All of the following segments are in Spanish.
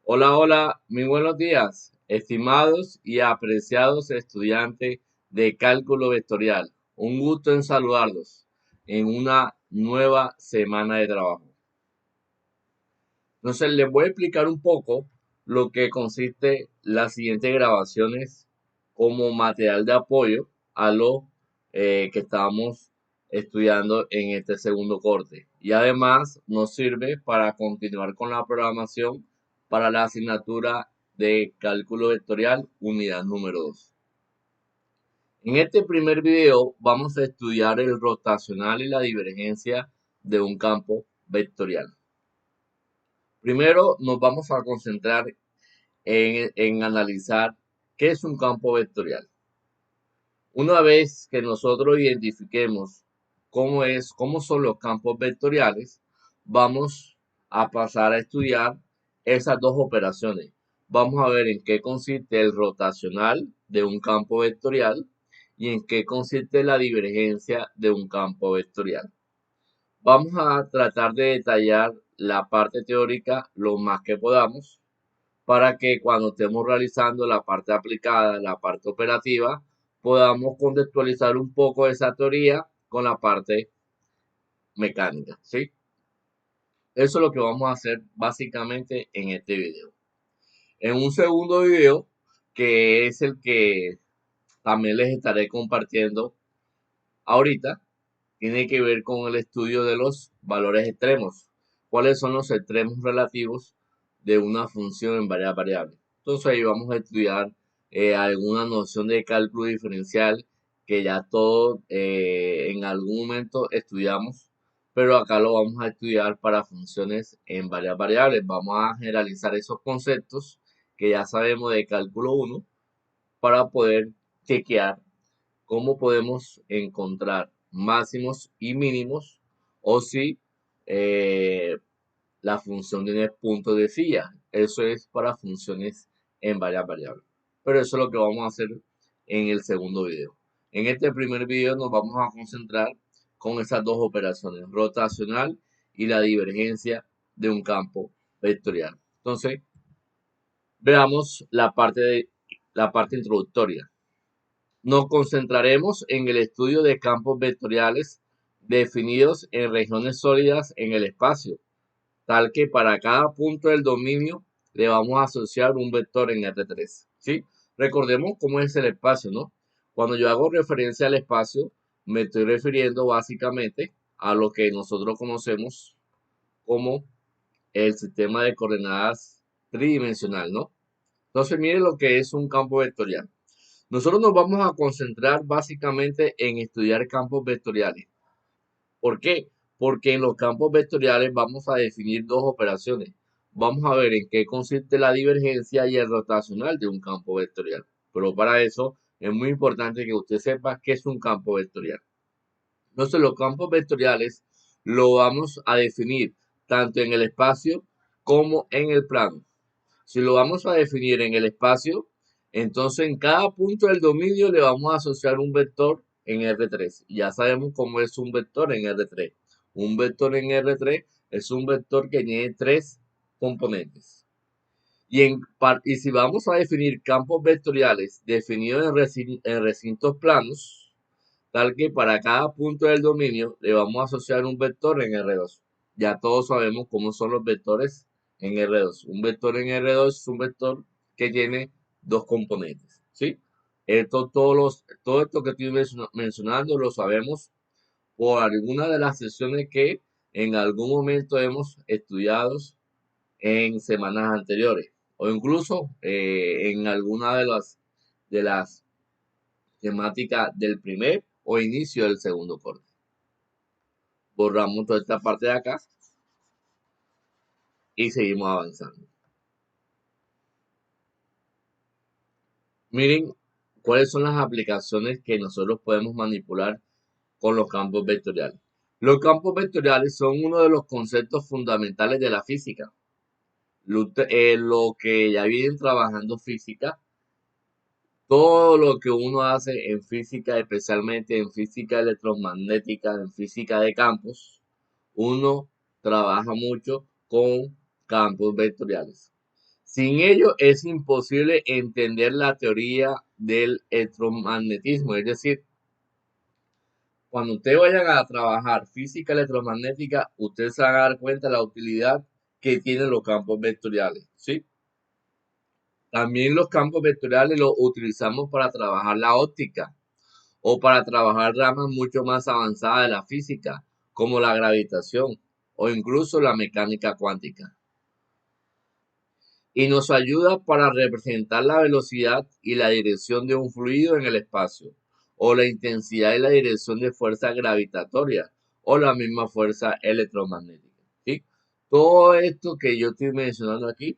Hola, hola, muy buenos días, estimados y apreciados estudiantes de cálculo vectorial. Un gusto en saludarlos en una nueva semana de trabajo. Entonces, les voy a explicar un poco lo que consiste las siguientes grabaciones como material de apoyo a lo que estábamos estudiando en este segundo corte. Y además nos sirve para continuar con la programación para la asignatura de cálculo vectorial, unidad número 2. En este primer video vamos a estudiar el rotacional y la divergencia de un campo vectorial. Primero nos vamos a concentrar en analizar qué es un campo vectorial. Una vez que nosotros identifiquemos cómo son los campos vectoriales, vamos a pasar a estudiar esas dos operaciones. Vamos a ver en qué consiste el rotacional de un campo vectorial y en qué consiste la divergencia de un campo vectorial. Vamos a tratar de detallar la parte teórica lo más que podamos para que cuando estemos realizando la parte aplicada, la parte operativa, podamos contextualizar un poco esa teoría con la parte mecánica, ¿sí? Eso es lo que vamos a hacer básicamente en este video. En un segundo video, que es el que también les estaré compartiendo ahorita, tiene que ver con el estudio de los valores extremos. ¿Cuáles son los extremos relativos de una función en varias variables? Entonces ahí vamos a estudiar alguna noción de cálculo diferencial que ya todos en algún momento estudiamos, pero acá lo vamos a estudiar para funciones en varias variables. Vamos a generalizar esos conceptos que ya sabemos de cálculo 1 para poder chequear cómo podemos encontrar máximos y mínimos o si eh, la función tiene punto de silla. Eso es para funciones en varias variables. Pero eso es lo que vamos a hacer en el segundo video. En este primer video nos vamos a concentrar con esas dos operaciones, rotacional y la divergencia de un campo vectorial. Entonces, veamos la parte introductoria. Nos concentraremos en el estudio de campos vectoriales definidos en regiones sólidas en el espacio, tal que para cada punto del dominio le vamos a asociar un vector en R3, ¿sí? Recordemos cómo es el espacio, ¿no? Cuando yo hago referencia al espacio, me estoy refiriendo básicamente a lo que nosotros conocemos como el sistema de coordenadas tridimensional, ¿no? Entonces, miren lo que es un campo vectorial. Nosotros nos vamos a concentrar básicamente en estudiar campos vectoriales. ¿Por qué? Porque en los campos vectoriales vamos a definir dos operaciones. Vamos a ver en qué consiste la divergencia y el rotacional de un campo vectorial. Pero para eso es muy importante que usted sepa qué es un campo vectorial. Entonces, los campos vectoriales lo vamos a definir tanto en el espacio como en el plano. Si lo vamos a definir en el espacio, entonces en cada punto del dominio le vamos a asociar un vector en R3. Ya sabemos cómo es un vector en R3. Un vector en R3 es un vector que tiene tres componentes. Y si vamos a definir campos vectoriales definidos en recintos planos, tal que para cada punto del dominio le vamos a asociar un vector en R2. Ya todos sabemos cómo son los vectores en R2. Un vector en R2 es un vector que tiene dos componentes, ¿sí? Todo esto que estoy mencionando lo sabemos por alguna de las sesiones que en algún momento hemos estudiado en semanas anteriores o incluso en alguna de las temáticas del primer o inicio del segundo corte. Borramos toda esta parte de acá y seguimos avanzando. Miren cuáles son las aplicaciones que nosotros podemos manipular con los campos vectoriales. Los campos vectoriales son uno de los conceptos fundamentales de la física. Lo que ya vienen trabajando física, todo lo que uno hace en física, especialmente en física electromagnética, en física de campos, uno trabaja mucho con campos vectoriales. Sin ello es imposible entender la teoría del electromagnetismo. Es decir, cuando ustedes vayan a trabajar física electromagnética, ustedes se van a dar cuenta de la utilidad que tienen los campos vectoriales, ¿sí? También los campos vectoriales los utilizamos para trabajar la óptica o para trabajar ramas mucho más avanzadas de la física, como la gravitación o incluso la mecánica cuántica. Y nos ayuda para representar la velocidad y la dirección de un fluido en el espacio, o la intensidad y la dirección de fuerza gravitatoria, o la misma fuerza electromagnética, ¿sí? Todo esto que yo estoy mencionando aquí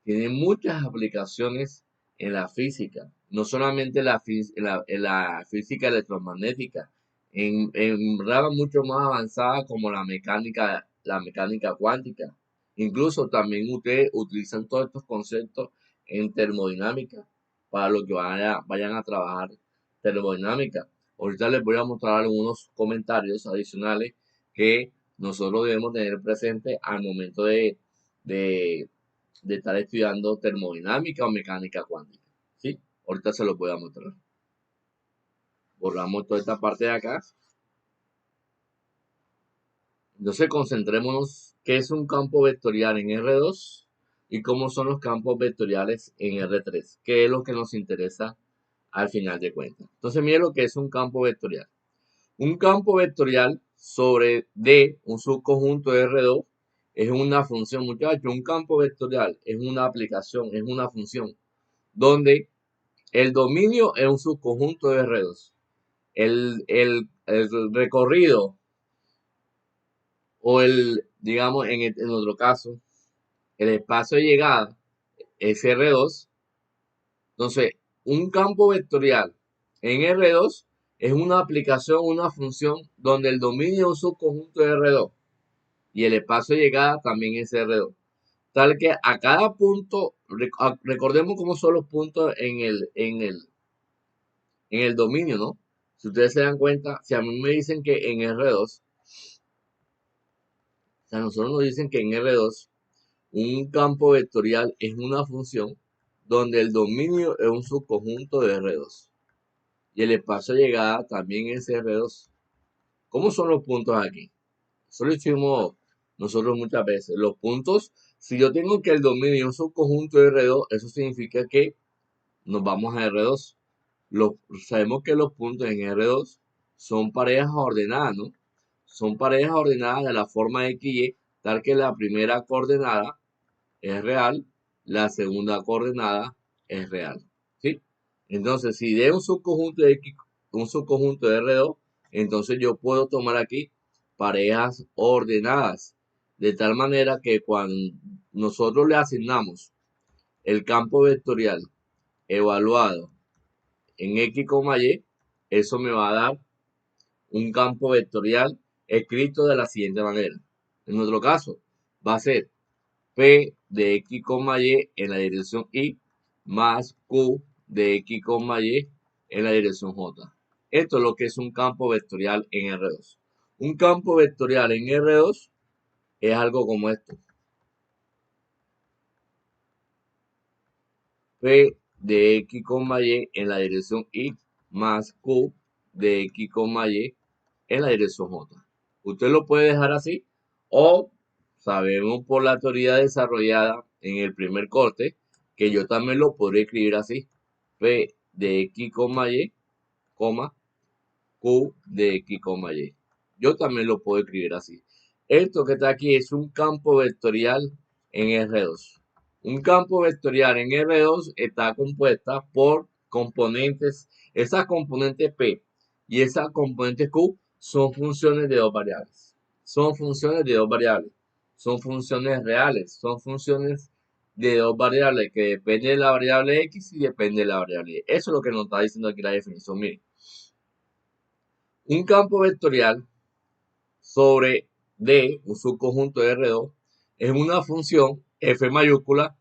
tiene muchas aplicaciones en la física, no solamente en la física electromagnética, en ramas mucho más avanzadas como la mecánica cuántica. Incluso también ustedes utilizan todos estos conceptos en termodinámica para lo que vayan a trabajar termodinámica. Ahorita les voy a mostrar algunos comentarios adicionales que nosotros debemos tener presente al momento de de estar estudiando termodinámica o mecánica cuántica, ¿sí? Ahorita se lo voy a mostrar. Borramos toda esta parte de acá. Entonces concentrémonos qué es un campo vectorial en R2 y cómo son los campos vectoriales en R3, que es lo que nos interesa al final de cuentas. Entonces miren lo que es un campo vectorial. Un campo vectorial sobre D, un subconjunto de R2, es una función, muchachos. Un campo vectorial es una aplicación, es una función donde el dominio es un subconjunto de R2. El recorrido o digamos, en otro caso, el espacio de llegada es R2. Entonces, un campo vectorial en R2 es una aplicación, una función donde el dominio es un subconjunto de R2 y el espacio de llegada también es R2. Tal que a cada punto, recordemos cómo son los puntos en el dominio, ¿no? Si ustedes se dan cuenta, si a mí me dicen que en R2, o sea, nosotros nos dicen que en R2, un campo vectorial es una función donde el dominio es un subconjunto de R2 y el espacio de llegada también es R2. ¿Cómo son los puntos aquí? Eso lo hicimos nosotros muchas veces. Los puntos, si yo tengo que el dominio es un subconjunto de R2, eso significa que nos vamos a R2. Sabemos que los puntos en R2 son parejas ordenadas, ¿no? Son parejas ordenadas de la forma X y Y, tal que la primera coordenada es real, la segunda coordenada es real, ¿sí? Entonces, si D es un subconjunto de R2, entonces yo puedo tomar aquí parejas ordenadas, de tal manera que cuando nosotros le asignamos el campo vectorial evaluado en X, Y, eso me va a dar un campo vectorial escrito de la siguiente manera. En nuestro caso, va a ser P de X, Y en la dirección Y más Q de X, Y en la dirección J. Esto es lo que es un campo vectorial en R2. Un campo vectorial en R2 es algo como esto. P de X, Y en la dirección Y más Q de X, Y en la dirección J. Usted lo puede dejar así o sabemos por la teoría desarrollada en el primer corte que yo también lo podré escribir así. P de X, Y, Q de X, Y. Yo también lo puedo escribir así. Esto que está aquí es un campo vectorial en R2. Un campo vectorial en R2 está compuesta por componentes. Esas componentes P y esas componentes Q son funciones de dos variables. Son funciones de dos variables. Son funciones reales. Son funciones de dos variables que dependen de la variable X y depende de la variable Y. Eso es lo que nos está diciendo aquí la definición. Miren. Un campo vectorial sobre D, un subconjunto de R2, es una función F mayúscula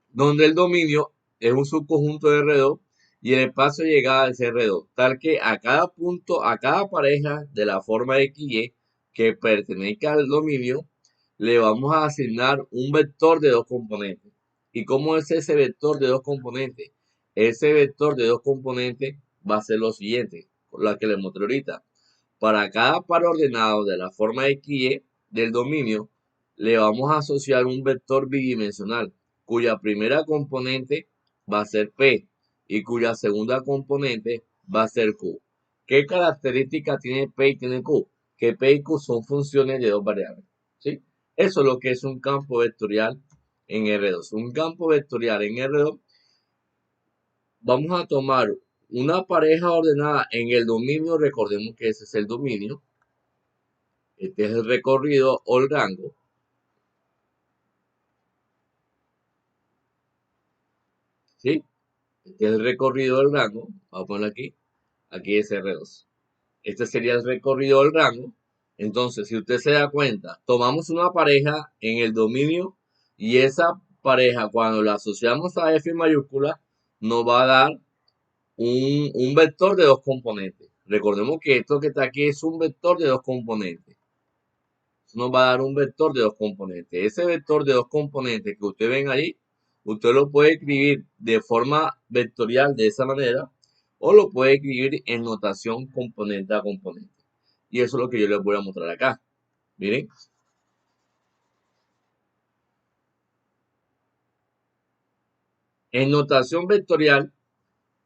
donde el dominio es un subconjunto de R2 y el espacio de llegada es R2, tal que a cada punto, a cada pareja de la forma XY que pertenezca al dominio, le vamos a asignar un vector de dos componentes. ¿Y cómo es ese vector de dos componentes? Ese vector de dos componentes va a ser lo siguiente, la que le mostré ahorita. Para cada par ordenado de la forma XY del dominio, le vamos a asociar un vector bidimensional, cuya primera componente va a ser P y cuya segunda componente va a ser Q. ¿Qué características tiene P y tiene Q? Que P y Q son funciones de dos variables. ¿Sí? Eso es lo que es un campo vectorial en R2. Un campo vectorial en R2, vamos a tomar una pareja ordenada en el dominio, recordemos que ese es el dominio, este es el recorrido o el rango, ¿sí? Este es el recorrido del rango, vamos a ponerlo aquí es R2. Este sería el recorrido del rango. Entonces, si usted se da cuenta, tomamos una pareja en el dominio y esa pareja, cuando la asociamos a F mayúscula, nos va a dar un vector de dos componentes. Recordemos que esto que está aquí es un vector de dos componentes. Nos va a dar un vector de dos componentes. Ese vector de dos componentes que usted ven ahí, usted lo puede escribir de forma vectorial de esa manera o lo puede escribir en notación componente a componente. Y eso es lo que yo les voy a mostrar acá. Miren, en notación vectorial,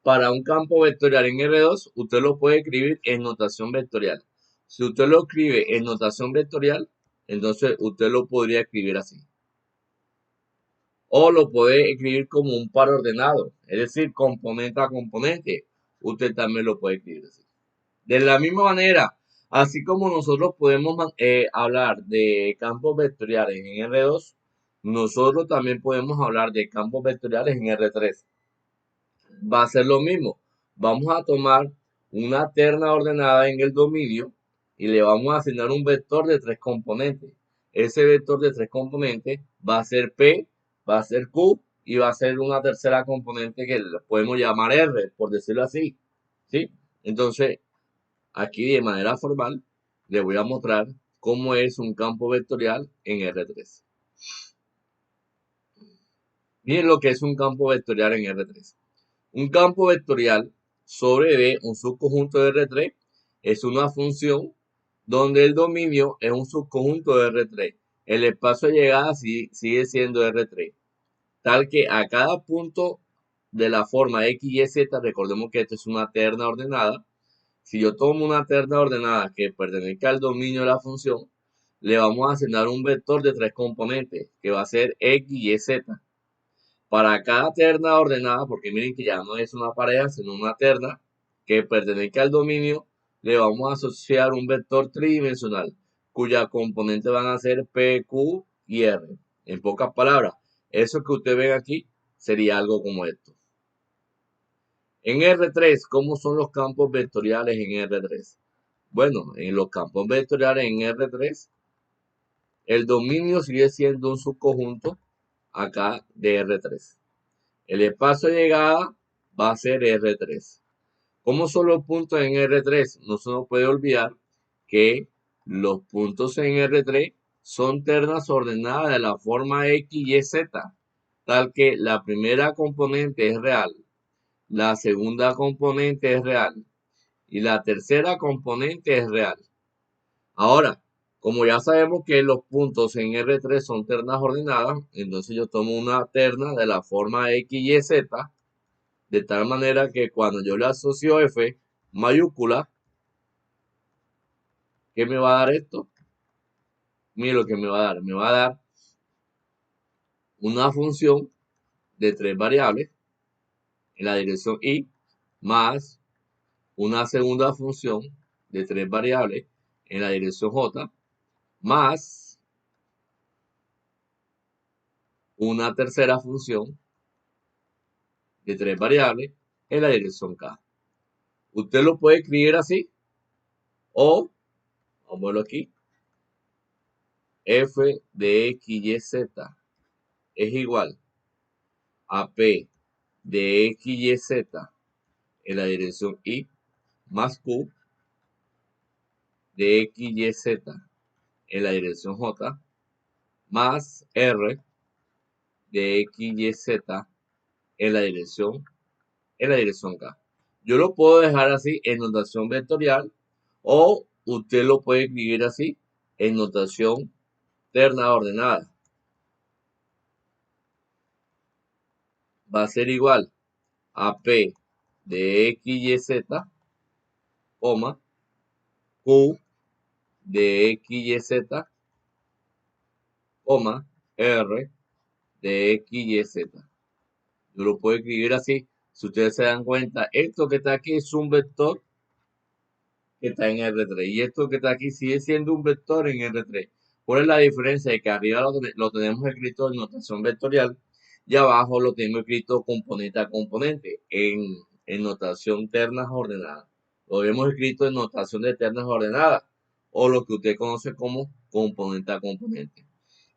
para un campo vectorial en R2, usted lo puede escribir en notación vectorial. Si usted lo escribe en notación vectorial, entonces usted lo podría escribir así. O lo puede escribir como un par ordenado, es decir, componente a componente. Usted también lo puede escribir así. De la misma manera, así como nosotros podemos hablar de campos vectoriales en R2, nosotros también podemos hablar de campos vectoriales en R3. Va a ser lo mismo. Vamos a tomar una terna ordenada en el dominio y le vamos a asignar un vector de tres componentes. Ese vector de tres componentes va a ser P, va a ser Q y va a ser una tercera componente que le podemos llamar R, por decirlo así. ¿Sí? Entonces, aquí de manera formal le voy a mostrar cómo es un campo vectorial en R3. Miren lo que es un campo vectorial en R3. Un campo vectorial sobre B, un subconjunto de R3, es una función donde el dominio es un subconjunto de R3. El espacio de llegada sigue siendo R3. Tal que a cada punto de la forma X, Y, Z, recordemos que esto es una terna ordenada. Si yo tomo una terna ordenada que pertenezca al dominio de la función, le vamos a asignar un vector de tres componentes, que va a ser X, Y, Z. Para cada terna ordenada, porque miren que ya no es una pareja, sino una terna que pertenezca al dominio, le vamos a asociar un vector tridimensional, cuya componente van a ser P, Q y R. En pocas palabras, eso que ustedes ven aquí sería algo como esto. En R3, ¿cómo son los campos vectoriales en R3? Bueno, en los campos vectoriales en R3, el dominio sigue siendo un subconjunto acá de R3. El espacio de llegada va a ser R3. ¿Cómo son los puntos en R3? No se nos puede olvidar que los puntos en R3 son ternas ordenadas de la forma X, Y, Z, tal que la primera componente es real, la segunda componente es real y la tercera componente es real. Ahora, como ya sabemos que los puntos en R3 son ternas ordenadas, entonces yo tomo una terna de la forma X, Y, Z, de tal manera que cuando yo le asocio F mayúscula, ¿qué me va a dar esto? Mire lo que me va a dar. Me va a dar una función de tres variables en la dirección Y más una segunda función de tres variables en la dirección J más una tercera función de tres variables en la dirección K. Usted lo puede escribir así o, vamos a verlo aquí, F de X, Y, Z es igual a P de X, Y, Z en la dirección Y más Q de X, Y, Z en la dirección J más R de X, Y, Z en en la dirección K. Yo lo puedo dejar así en notación vectorial o usted lo puede escribir así en notación terna ordenada. Va a ser igual a P de X, Y, Z, coma, Q de X, Y, Z, coma, R de X, Y, Z. Yo lo puedo escribir así. Si ustedes se dan cuenta, esto que está aquí es un vector que está en R3. Y esto que está aquí sigue siendo un vector en R3. ¿Cuál es la diferencia? De que arriba lo tenemos escrito en notación vectorial y abajo lo tengo escrito componente a componente en notación ternas ordenadas. Lo hemos escrito en notación de ternas ordenadas o lo que usted conoce como componente a componente.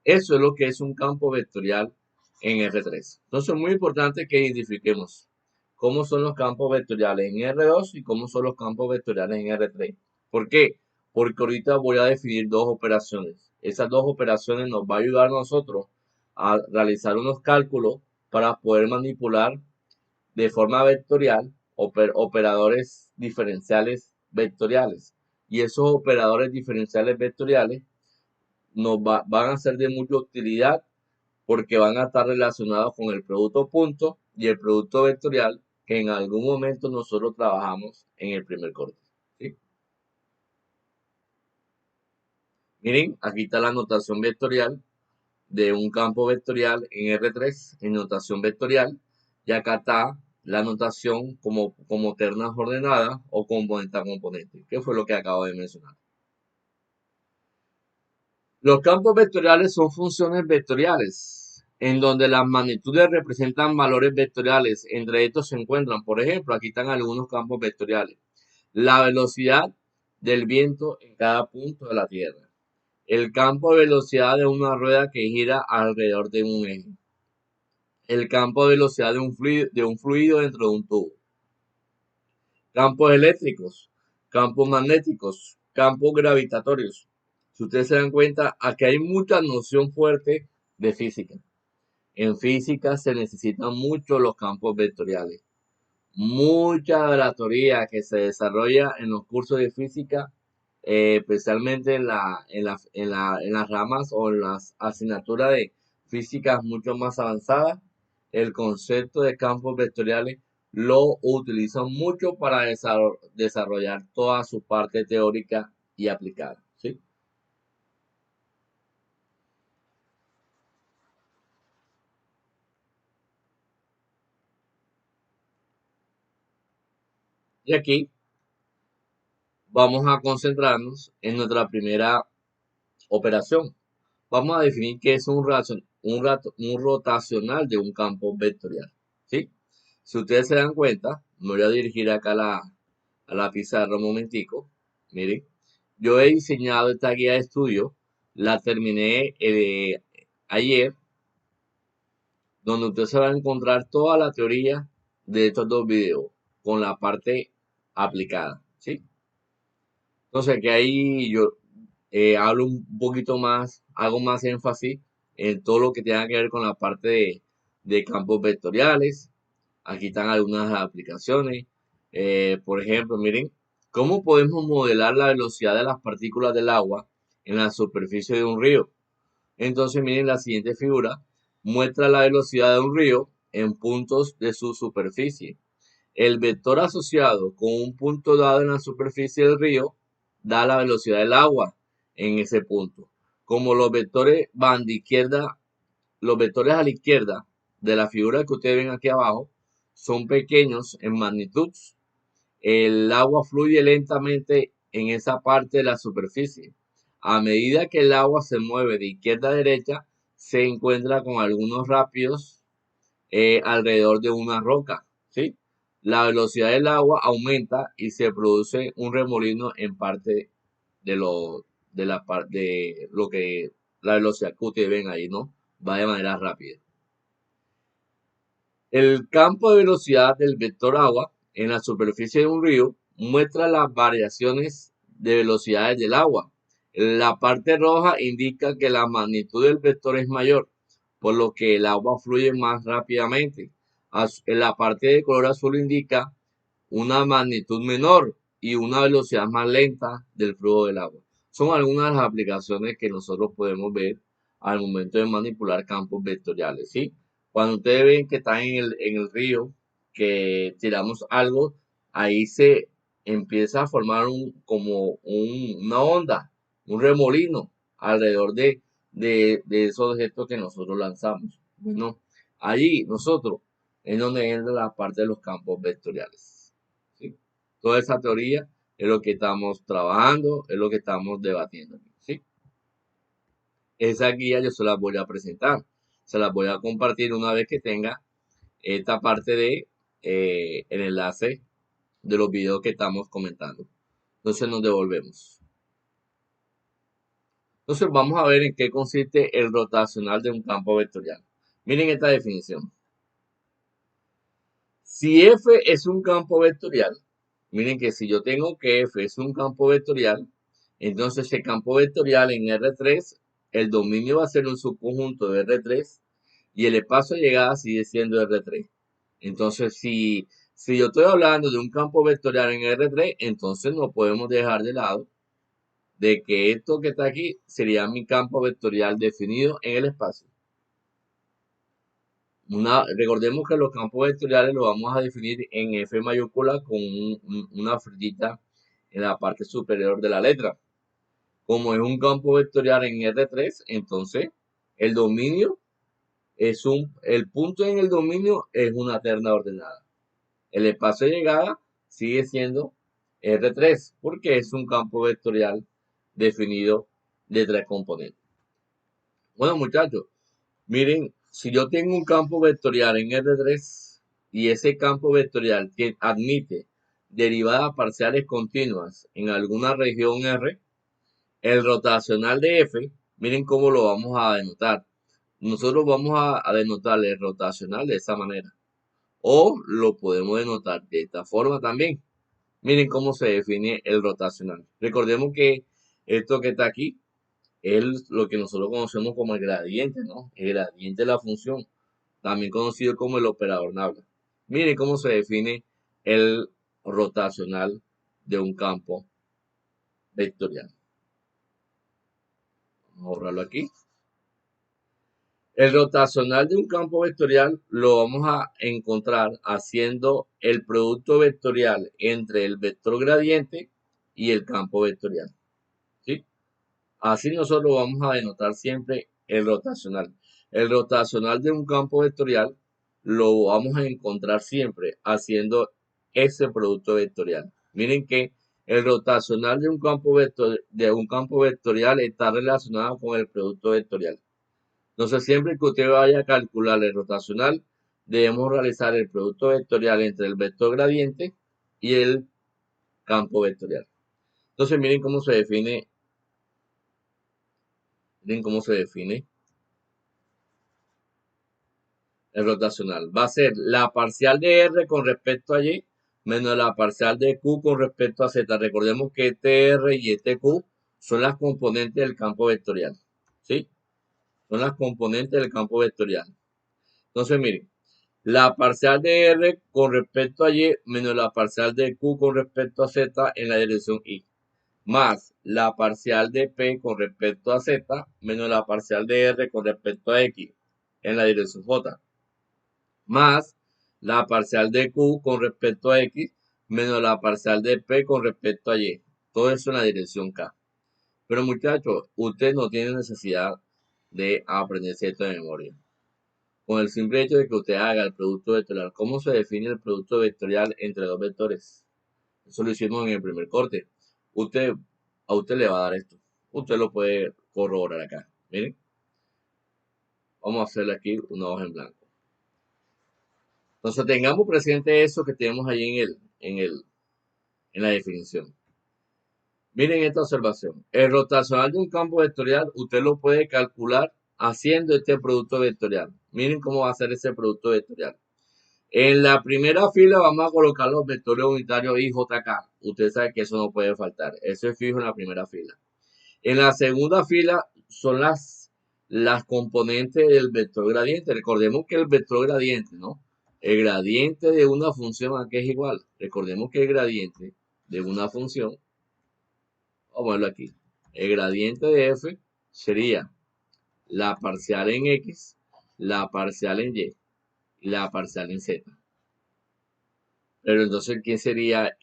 Eso es lo que es un campo vectorial en R3. Entonces es muy importante que identifiquemos cómo son los campos vectoriales en R2 y cómo son los campos vectoriales en R3. ¿Por qué? Porque ahorita voy a definir dos operaciones. Esas dos operaciones nos va a ayudar a nosotros a realizar unos cálculos para poder manipular de forma vectorial operadores diferenciales vectoriales. Y esos operadores diferenciales vectoriales van a ser de mucha utilidad porque van a estar relacionados con el producto punto y el producto vectorial que en algún momento nosotros trabajamos en el primer corte. ¿Sí? Miren, aquí está la notación vectorial de un campo vectorial en R3 en notación vectorial y acá está la notación como ternas ordenadas o componente a componente, que fue lo que acabo de mencionar. Los campos vectoriales son funciones vectoriales, en donde las magnitudes representan valores vectoriales. Entre estos se encuentran, por ejemplo, aquí están algunos campos vectoriales. La velocidad del viento en cada punto de la Tierra. El campo de velocidad de una rueda que gira alrededor de un eje. El campo de velocidad de un fluido dentro de un tubo. Campos eléctricos, campos magnéticos, campos gravitatorios. Si ustedes se dan cuenta, aquí hay mucha noción fuerte de física. En física se necesitan mucho los campos vectoriales. Mucha de la teoría que se desarrolla en los cursos de física, especialmente en las ramas o en las asignaturas de físicas mucho más avanzadas, el concepto de campos vectoriales lo utilizan mucho para desarrollar toda su parte teórica y aplicada. ¿Sí? Y aquí vamos a concentrarnos en nuestra primera operación. Vamos a definir qué es un rotacional de un campo vectorial. ¿Sí? Si ustedes se dan cuenta, me voy a dirigir acá a la pizarra un momentico. Miren, yo he diseñado esta guía de estudio, la terminé ayer, donde usted se va a encontrar toda la teoría de estos dos videos con la parte aplicada. ¿Sí? Entonces, que ahí yo hablo un poquito más, hago más énfasis en todo lo que tenga que ver con la parte de campos vectoriales. Aquí están algunas aplicaciones. Por ejemplo, miren, ¿cómo podemos modelar la velocidad de las partículas del agua en la superficie de un río? Entonces, miren la siguiente figura. Muestra la velocidad de un río en puntos de su superficie. El vector asociado con un punto dado en la superficie del río da la velocidad del agua en ese punto. Como los vectores van de izquierda, los vectores a la izquierda de la figura que ustedes ven aquí abajo son pequeños en magnitud. El agua fluye lentamente en esa parte de la superficie. A medida que el agua se mueve de izquierda a derecha, se encuentra con algunos rápidos alrededor de una roca, ¿sí? La velocidad del agua aumenta y se produce un remolino en parte de de lo que la velocidad que ustedes ven ahí, ¿no? Va de manera rápida. El campo de velocidad del vector agua en la superficie de un río muestra las variaciones de velocidades del agua. La parte roja indica que la magnitud del vector es mayor, por lo que el agua fluye más rápidamente. En la parte de color azul indica una magnitud menor y una velocidad más lenta del flujo del agua. Son algunas de las aplicaciones que nosotros podemos ver al momento de manipular campos vectoriales, ¿sí? Cuando ustedes ven que están en el río, que tiramos algo, ahí se empieza a formar una onda, un remolino alrededor de esos objetos que nosotros lanzamos. Bueno, allí nosotros es donde entra la parte de los campos vectoriales. ¿Sí? Toda esa teoría es lo que estamos trabajando, es lo que estamos debatiendo. ¿Sí? Esa guía yo se la voy a presentar, se la voy a compartir una vez que tenga esta parte de el enlace de los videos que estamos comentando. Entonces nos devolvemos. Entonces vamos a ver en qué consiste el rotacional de un campo vectorial. Miren esta definición. Si F es un campo vectorial, miren que si yo tengo que F es un campo vectorial, entonces el campo vectorial en R3, el dominio va a ser un subconjunto de R3 y el espacio de llegada sigue siendo R3. Entonces, si yo estoy hablando de un campo vectorial en R3, entonces no podemos dejar de lado de que esto que está aquí sería mi campo vectorial definido en el espacio. Recordemos que los campos vectoriales los vamos a definir en F mayúscula con una frillita en la parte superior de la letra. Como es un campo vectorial en R3, entonces el dominio el punto en el dominio es una terna ordenada. El espacio de llegada sigue siendo R3 porque es un campo vectorial definido de 3 componentes. Bueno, muchachos, miren, si yo tengo un campo vectorial en R3 y ese campo vectorial admite derivadas parciales continuas en alguna región R, el rotacional de F, miren cómo lo vamos a denotar. Nosotros vamos a denotar el rotacional de esa manera. O lo podemos denotar de esta forma también. Miren cómo se define el rotacional. Recordemos que esto que está aquí es lo que nosotros conocemos como el gradiente, ¿no? El gradiente de la función, también conocido como el operador Nabla. Miren cómo se define el rotacional de un campo vectorial. Vamos a borrarlo aquí. El rotacional de un campo vectorial lo vamos a encontrar haciendo el producto vectorial entre el vector gradiente y el campo vectorial. ¿Sí? Así nosotros vamos a denotar siempre el rotacional. El rotacional de un campo vectorial lo vamos a encontrar siempre haciendo ese producto vectorial. Miren que el rotacional de un campo vectorial está relacionado con el producto vectorial. Entonces, siempre que usted vaya a calcular el rotacional, debemos realizar el producto vectorial entre el vector gradiente y el campo vectorial. Entonces, miren cómo se define el rotacional. Va a ser la parcial de R con respecto a Y menos la parcial de Q con respecto a Z. Recordemos que este R y este Q son las componentes del campo vectorial. ¿Sí? Son las componentes del campo vectorial. Entonces, miren, la parcial de R con respecto a Y menos la parcial de Q con respecto a Z en la dirección Y. Más la parcial de P con respecto a Z menos la parcial de R con respecto a X en la dirección J. Más la parcial de Q con respecto a X menos la parcial de P con respecto a Y. Todo eso en la dirección K. Pero muchachos, usted no tiene necesidad de aprenderse esto de memoria. Con el simple hecho de que usted haga el producto vectorial. ¿Cómo se define el producto vectorial entre dos vectores? Eso lo hicimos en el primer corte. A usted le va a dar esto. Usted lo puede corroborar acá. Miren. Vamos a hacerle aquí una hoja en blanco. Entonces tengamos presente eso que tenemos ahí en la definición. Miren esta observación. El rotacional de un campo vectorial usted lo puede calcular haciendo este producto vectorial. Miren cómo va a ser ese producto vectorial. En la primera fila vamos a colocar los vectores unitarios I, J, K. Usted sabe que eso no puede faltar. Eso es fijo en la primera fila. En la segunda fila son las componentes del vector gradiente. Recordemos que el vector gradiente, ¿no? El gradiente de una función a qué es igual. Recordemos que el gradiente de una función, vamos a verlo aquí. El gradiente de f sería la parcial en x, la parcial en y y la parcial en z. Pero entonces, qué sería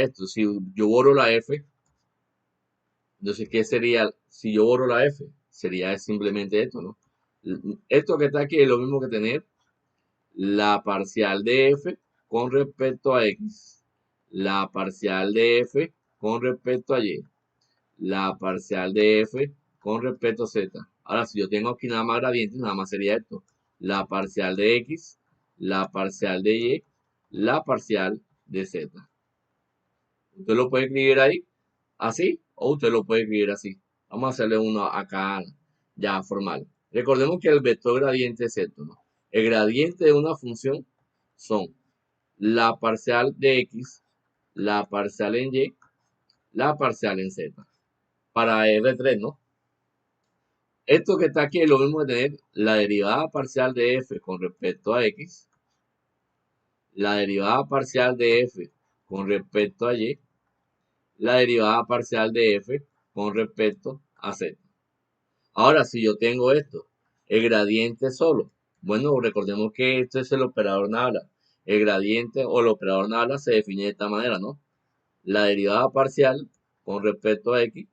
esto? Si yo borro la f, entonces, ¿qué sería si yo borro la f? Sería simplemente esto, ¿no? Esto que está aquí es lo mismo que tener la parcial de f con respecto a x, la parcial de f con respecto a y, la parcial de f con respecto a z. Ahora, si yo tengo aquí nada más gradientes, nada más sería esto. La parcial de x, la parcial de y, la parcial de z. Usted lo puede escribir ahí así o usted lo puede escribir así. Vamos a hacerle uno acá ya formal. Recordemos que el vector gradiente es esto, ¿no? El gradiente de una función son la parcial de x, la parcial en y, la parcial en z. Para R3, ¿no? Esto que está aquí es lo mismo que tener la derivada parcial de f con respecto a x, la derivada parcial de f con respecto a y, la derivada parcial de f con respecto a z. Ahora, si yo tengo esto, el gradiente solo, bueno, recordemos que esto es el operador nabla. El gradiente o el operador nabla se define de esta manera, ¿no? La derivada parcial con respecto a x,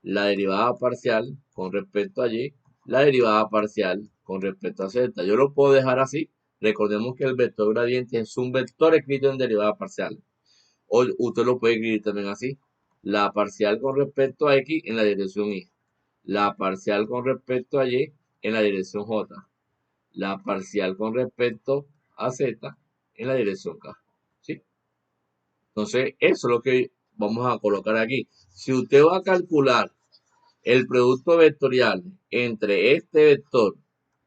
la derivada parcial con respecto a y, la derivada parcial con respecto a z. Yo lo puedo dejar así. Recordemos que el vector gradiente es un vector escrito en derivada parcial. O usted lo puede escribir también así. La parcial con respecto a x en la dirección y. La parcial con respecto a y en la dirección j. La parcial con respecto a z en la dirección k. ¿Sí? Entonces, eso es lo que vamos a colocar aquí. Si usted va a calcular el producto vectorial entre este vector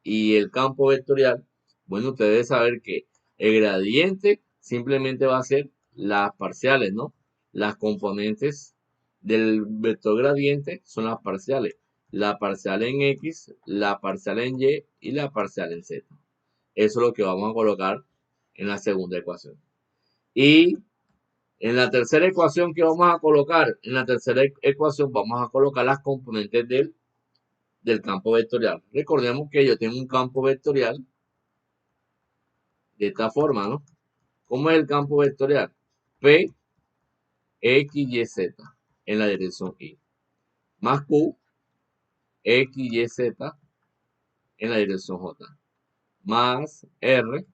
y el campo vectorial, bueno, usted debe saber que el gradiente simplemente va a ser las parciales, ¿no? Las componentes del vector gradiente son las parciales. La parcial en x, la parcial en y la parcial en z. Eso es lo que vamos a colocar en la segunda ecuación. Y en la tercera ecuación que vamos a colocar, en la tercera ecuación vamos a colocar las componentes del campo vectorial. Recordemos que yo tengo un campo vectorial de esta forma, ¿no? ¿Cómo es el campo vectorial? P, X, Y, Z en la dirección Y. Más Q, X, Y, Z en la dirección J. Más R,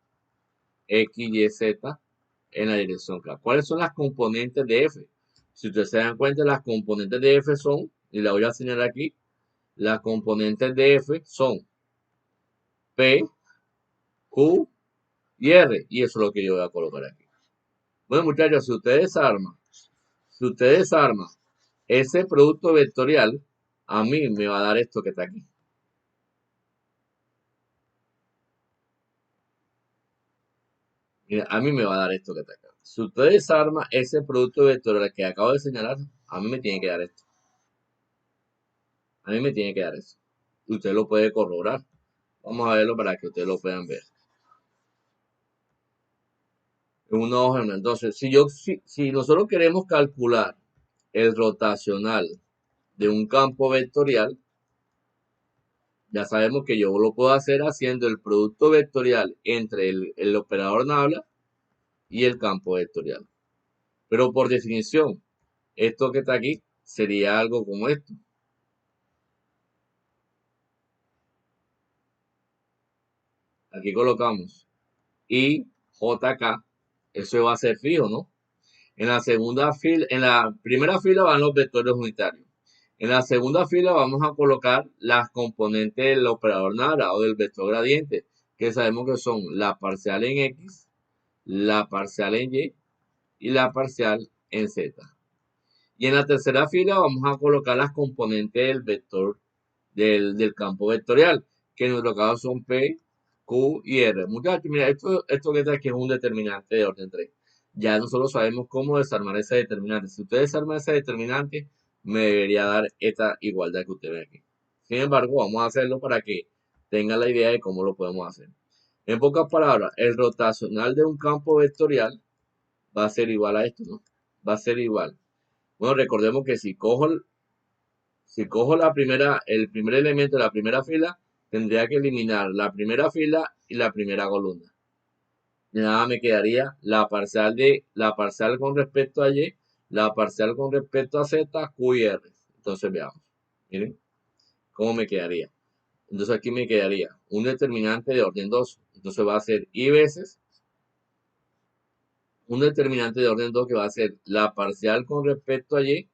X, Y, Z en la dirección K. ¿Cuáles son las componentes de F? Si ustedes se dan cuenta, las componentes de F son, y la voy a señalar aquí, las componentes de F son P, Q y R. Y eso es lo que yo voy a colocar aquí. Bueno, muchachos, si ustedes arman ese producto vectorial, a mí me va a dar esto que está aquí. Mira, a mí me va a dar esto que está acá. Si ustedes arman ese producto vectorial que acabo de señalar, a mí me tiene que dar esto. A mí me tiene que dar eso. Y usted lo puede corroborar. Vamos a verlo para que ustedes lo puedan ver. En una hoja. Entonces, si nosotros queremos calcular el rotacional de un campo vectorial, ya sabemos que yo lo puedo hacer haciendo el producto vectorial entre el operador nabla y el campo vectorial. Pero por definición, esto que está aquí sería algo como esto. Aquí colocamos y JK, eso va a ser fijo, ¿no? En la segunda fila, en la primera fila van los vectores unitarios. En la segunda fila vamos a colocar las componentes del operador nabla o del vector gradiente, que sabemos que son la parcial en X, la parcial en y la parcial en Z. Y en la tercera fila vamos a colocar las componentes del vector del campo vectorial, que en nuestro caso son P, Q y R. Muchachos, mira, esto que está aquí es un determinante de orden 3. Ya nosotros sabemos cómo desarmar ese determinante. Si ustedes desarman ese determinante, me debería dar esta igualdad que usted ve aquí. Sin embargo, vamos a hacerlo para que tenga la idea de cómo lo podemos hacer. En pocas palabras, el rotacional de un campo vectorial va a ser igual a esto, ¿no? Va a ser igual. Bueno, recordemos que si cojo el primer elemento de la primera fila, tendría que eliminar la primera fila y la primera columna. Y nada, me quedaría la parcial con respecto a Y, la parcial con respecto a Z, Q y R. Entonces veamos. Miren cómo me quedaría. Entonces aquí me quedaría un determinante de orden 2. Entonces va a ser Y veces un determinante de orden 2 que va a ser la parcial con respecto a Y,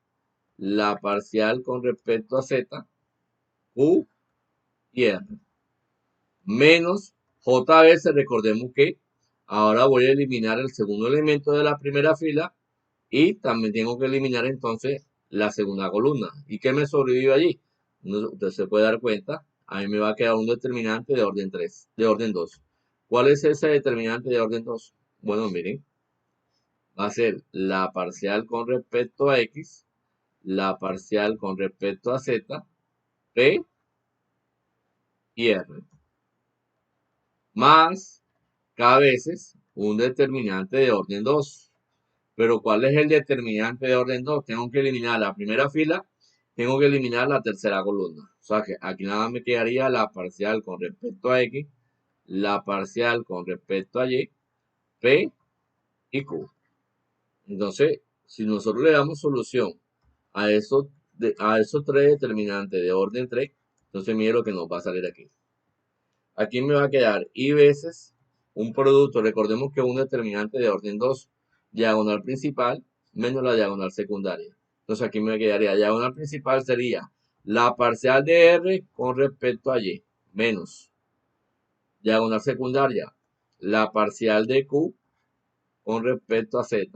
la parcial con respecto a Z, Q y R. Menos J veces, recordemos que ahora voy a eliminar el segundo elemento de la primera fila y también tengo que eliminar entonces la segunda columna. ¿Y qué me sobrevive allí? Usted se puede dar cuenta, a mí me va a quedar un determinante de orden 3, de orden 2. ¿Cuál es ese determinante de orden 2? Bueno, miren, va a ser la parcial con respecto a X, la parcial con respecto a Z, P y R. Más K veces un determinante de orden 2. Pero ¿cuál es el determinante de orden 2? Tengo que eliminar la primera fila, tengo que eliminar la tercera columna. O sea que aquí nada me quedaría la parcial con respecto a X, la parcial con respecto a Y, P y Q. Entonces, si nosotros le damos solución a esos tres determinantes de orden 3, entonces mire lo que nos va a salir aquí. Aquí me va a quedar Y veces un producto, recordemos que un determinante de orden 2, diagonal principal menos la diagonal secundaria. Entonces aquí me quedaría diagonal principal sería la parcial de R con respecto a Y, menos diagonal secundaria, la parcial de Q con respecto a Z.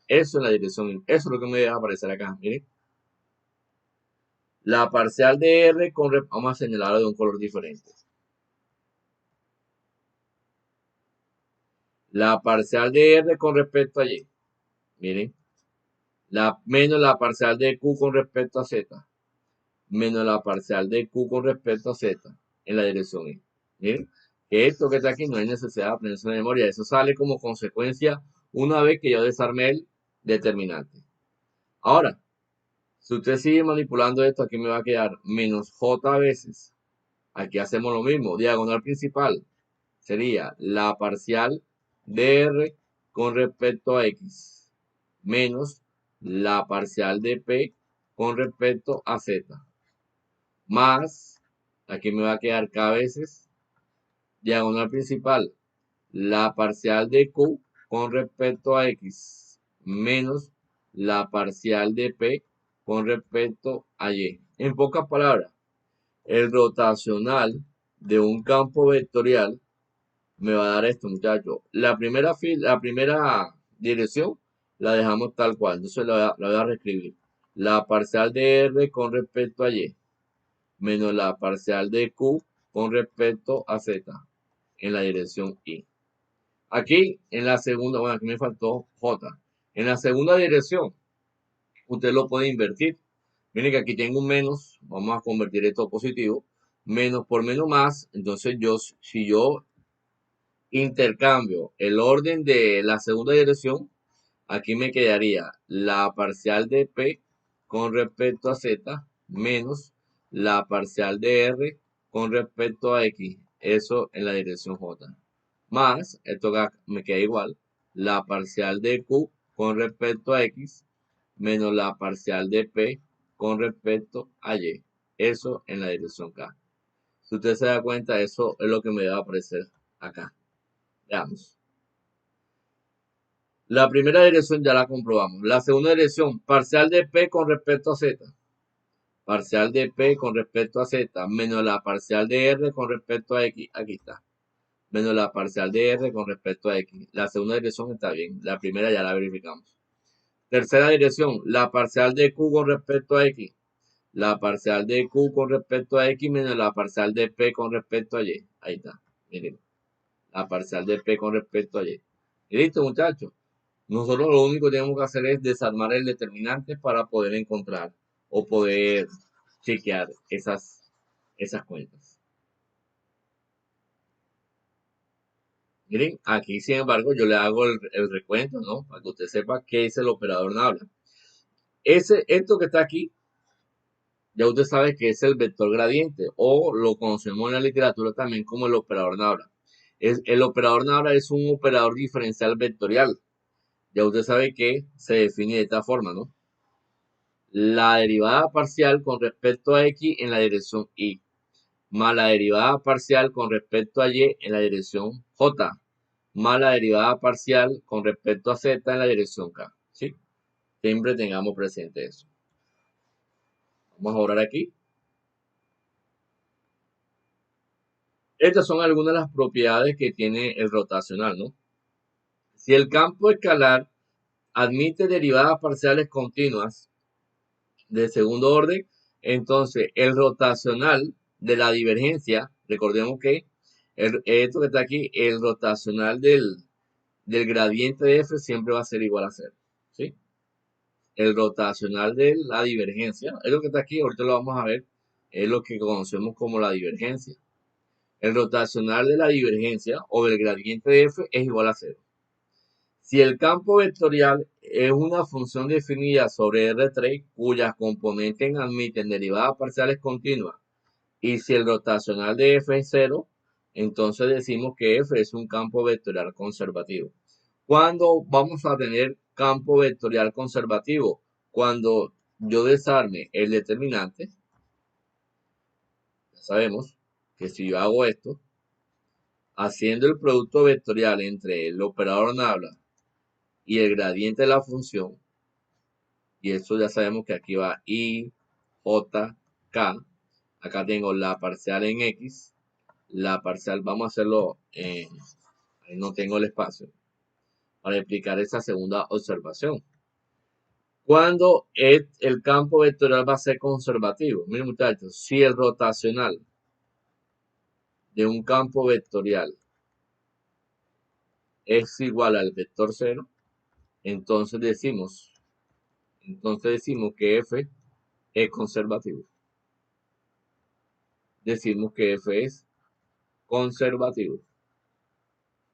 Eso es la dirección, eso es lo que me va a aparecer acá, miren. La parcial de R vamos a señalarlo de un color diferente. La parcial de R con respecto a Y. Miren, menos la parcial de Q con respecto a Z, menos la parcial de Q con respecto a Z, en la dirección Y. Miren, que esto que está aquí no hay necesidad de aprenderse de memoria, eso sale como consecuencia una vez que yo desarmé el determinante. Ahora, si usted sigue manipulando esto, aquí me va a quedar menos J veces. Aquí hacemos lo mismo, diagonal principal sería la parcial de R con respecto a X, menos la parcial de P con respecto a Z, más, aquí me va a quedar K veces, diagonal principal, la parcial de Q con respecto a X, menos la parcial de P con respecto a Y. En pocas palabras, el rotacional de un campo vectorial me va a dar esto, muchachos. La primera dirección la dejamos tal cual. Entonces la voy a reescribir. La parcial de R con respecto a Y menos la parcial de Q con respecto a Z en la dirección Y. Aquí en la segunda, bueno, aquí me faltó J. En la segunda dirección, usted lo puede invertir. Miren que aquí tengo un menos, vamos a convertir esto a positivo. Menos por menos más, entonces si yo intercambio el orden de la segunda dirección, aquí me quedaría la parcial de P con respecto a Z menos la parcial de R con respecto a X. Eso en la dirección J. Más, esto me queda igual, la parcial de Q con respecto a X menos la parcial de P con respecto a Y. Eso en la dirección K. Si usted se da cuenta, eso es lo que me va a aparecer acá. Veamos. La primera dirección ya la comprobamos. La segunda dirección, parcial de P con respecto a Z. Parcial de P con respecto a Z, menos la parcial de R con respecto a X. Aquí está. Menos la parcial de R con respecto a X. La segunda dirección está bien. La primera ya la verificamos. Tercera dirección, la parcial de Q con respecto a X. La parcial de Q con respecto a X menos la parcial de P con respecto a Y. Ahí está. Miren. La parcial de P con respecto a Y. Y listo, muchachos. Nosotros lo único que tenemos que hacer es desarmar el determinante para poder encontrar o poder chequear esas cuentas. Miren, aquí sin embargo yo le hago el recuento, ¿no? Para que usted sepa qué es el operador Nabla. Esto que está aquí, ya usted sabe que es el vector gradiente o lo conocemos en la literatura también como el operador Nabla. El operador Nabla es un operador diferencial vectorial. Ya usted sabe que se define de esta forma, ¿no? La derivada parcial con respecto a x en la dirección y, más la derivada parcial con respecto a y en la dirección j, más la derivada parcial con respecto a z en la dirección k. ¿Sí? Siempre tengamos presente eso. Vamos a borrar aquí. Estas son algunas de las propiedades que tiene el rotacional, ¿no? Si el campo escalar admite derivadas parciales continuas de segundo orden, entonces el rotacional de la divergencia, recordemos que esto que está aquí, el rotacional del gradiente de f siempre va a ser igual a 0. ¿Sí? El rotacional de la divergencia, es lo que está aquí, ahorita lo vamos a ver, es lo que conocemos como la divergencia. El rotacional de la divergencia o del gradiente de f es igual a 0. Si el campo vectorial es una función definida sobre R3 cuyas componentes admiten derivadas parciales continuas y si el rotacional de f es 0, entonces decimos que f es un campo vectorial conservativo. ¿Cuándo vamos a tener campo vectorial conservativo? Cuando yo desarme el determinante, ya sabemos que si yo hago esto, haciendo el producto vectorial entre el operador Nabla y el gradiente de la función, y eso ya sabemos que aquí va I, J, K, acá tengo la parcial en X, la parcial, vamos a hacerlo en, ahí no tengo el espacio, para explicar esa segunda observación. Cuando el campo vectorial va a ser conservativo. Miren muchachos, si el rotacional de un campo vectorial es igual al vector 0, entonces decimos que f es conservativo. Decimos que f es conservativo,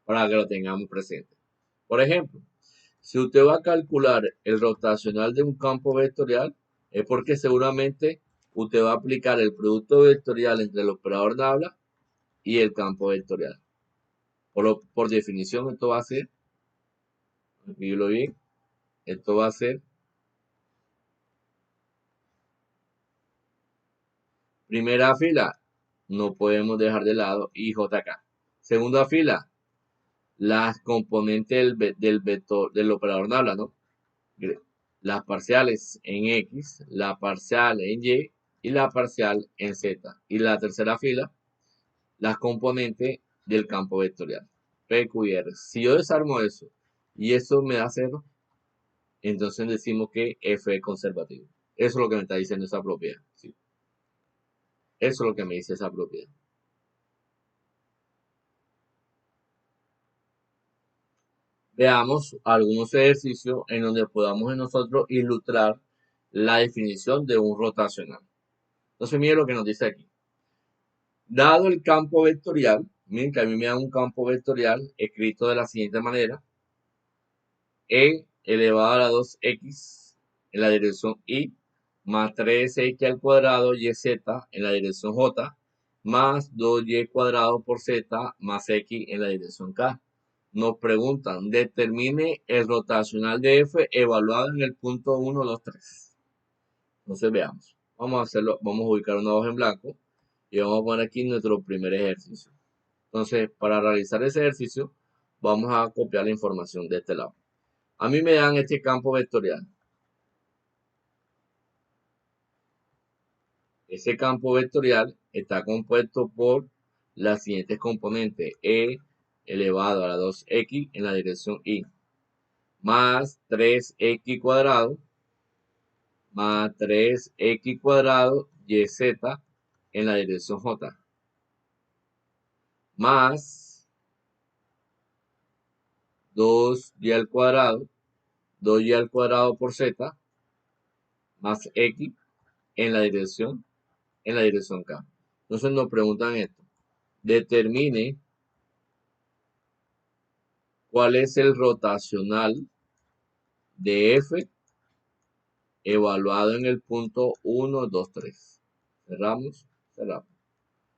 para que lo tengamos presente. Por ejemplo, si usted va a calcular el rotacional de un campo vectorial, es porque seguramente usted va a aplicar el producto vectorial entre el operador Nabla y el campo vectorial. Por definición, esto va a ser, escribirlo bien, esto va a ser primera fila, no podemos dejar de lado IJK. Segunda fila, las componentes del vector del operador Nabla, ¿no? Las parciales en X, la parcial en Y y la parcial en Z. Y la tercera fila, las componentes del campo vectorial, P, Q y R. Si yo desarmo eso y eso me da 0, entonces decimos que F es conservativo. Eso es lo que me está diciendo esa propiedad. ¿Sí? Eso es lo que me dice esa propiedad. Veamos algunos ejercicios en donde podamos nosotros ilustrar la definición de un rotacional. Entonces, miren lo que nos dice aquí. Dado el campo vectorial, miren que a mí me da un campo vectorial escrito de la siguiente manera. E elevado a la 2x en la dirección Y, más 3x al cuadrado yz en la dirección J, más 2y cuadrado por z más x en la dirección K. Nos preguntan, determine el rotacional de f evaluado en el punto 1, 2, 3. Entonces veamos. Vamos a hacerlo, vamos a ubicar una hoja en blanco y vamos a poner aquí nuestro primer ejercicio. Entonces, para realizar ese ejercicio, vamos a copiar la información de este lado. A mí me dan este campo vectorial. Ese campo vectorial está compuesto por las siguientes componentes. E elevado a la 2x en la dirección Y, más 3x cuadrado, más 3x cuadrado yz en la dirección J, más 2y al cuadrado, 2y al cuadrado por z, más x en la dirección K. Entonces nos preguntan esto. Determine cuál es el rotacional de F evaluado en el punto 1, 2, 3. Cerramos, cerramos.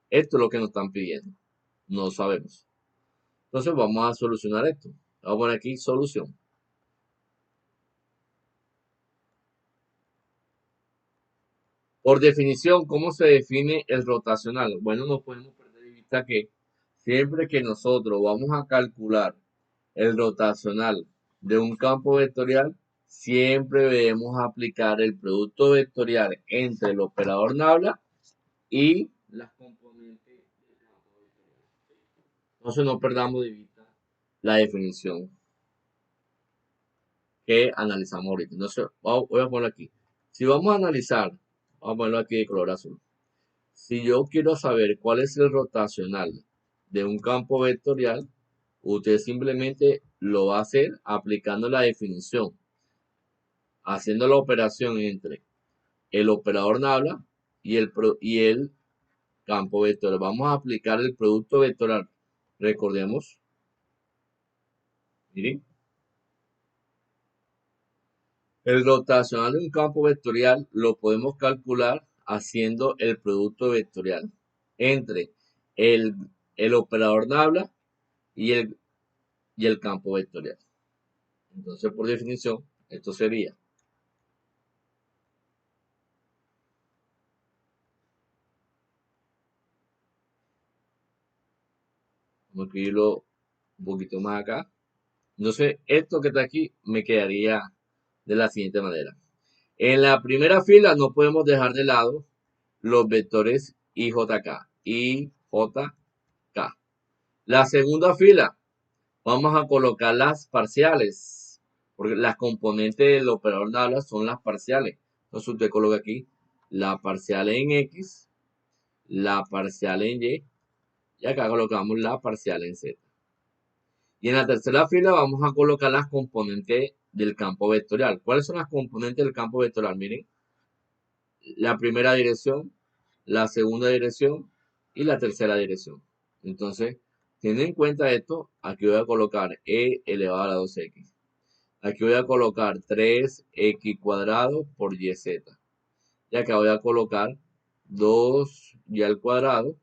Esto es lo que nos están pidiendo. No sabemos. Entonces vamos a solucionar esto. Vamos a poner aquí solución. Por definición, ¿cómo se define el rotacional? Bueno, no podemos perder de vista que siempre que nosotros vamos a calcular el rotacional de un campo vectorial, siempre debemos aplicar el producto vectorial entre el operador nabla y las componentes del campo vectorial. Entonces no perdamos de vista la definición que analizamos ahorita. Entonces voy a ponerlo aquí. Si vamos a analizar, vamos a ponerlo aquí de color azul. Si yo quiero saber cuál es el rotacional de un campo vectorial, usted simplemente lo va a hacer aplicando la definición, haciendo la operación entre el operador nabla y el campo vectorial. Vamos a aplicar el producto vectorial. Recordemos, miren, el rotacional de un campo vectorial lo podemos calcular haciendo el producto vectorial entre el, el operador nabla y el campo vectorial. Entonces, por definición, esto sería vamos a escribirlo un poquito más acá. Entonces, esto que está aquí me quedaría de la siguiente manera. En la primera fila no podemos dejar de lado los vectores IJK. IJK. La segunda fila vamos a colocar las parciales, porque las componentes del operador nabla son las parciales. Entonces usted coloca aquí la parcial en X, la parcial en Y, y acá colocamos la parcial en Z. Y en la tercera fila vamos a colocar las componentes del campo vectorial. ¿Cuáles son las componentes del campo vectorial? Miren, la primera dirección, la segunda dirección y la tercera dirección. Entonces, teniendo en cuenta esto, aquí voy a colocar e elevado a la 2x. Aquí voy a colocar 3x cuadrado por yz. Y acá voy a colocar 2y al cuadrado,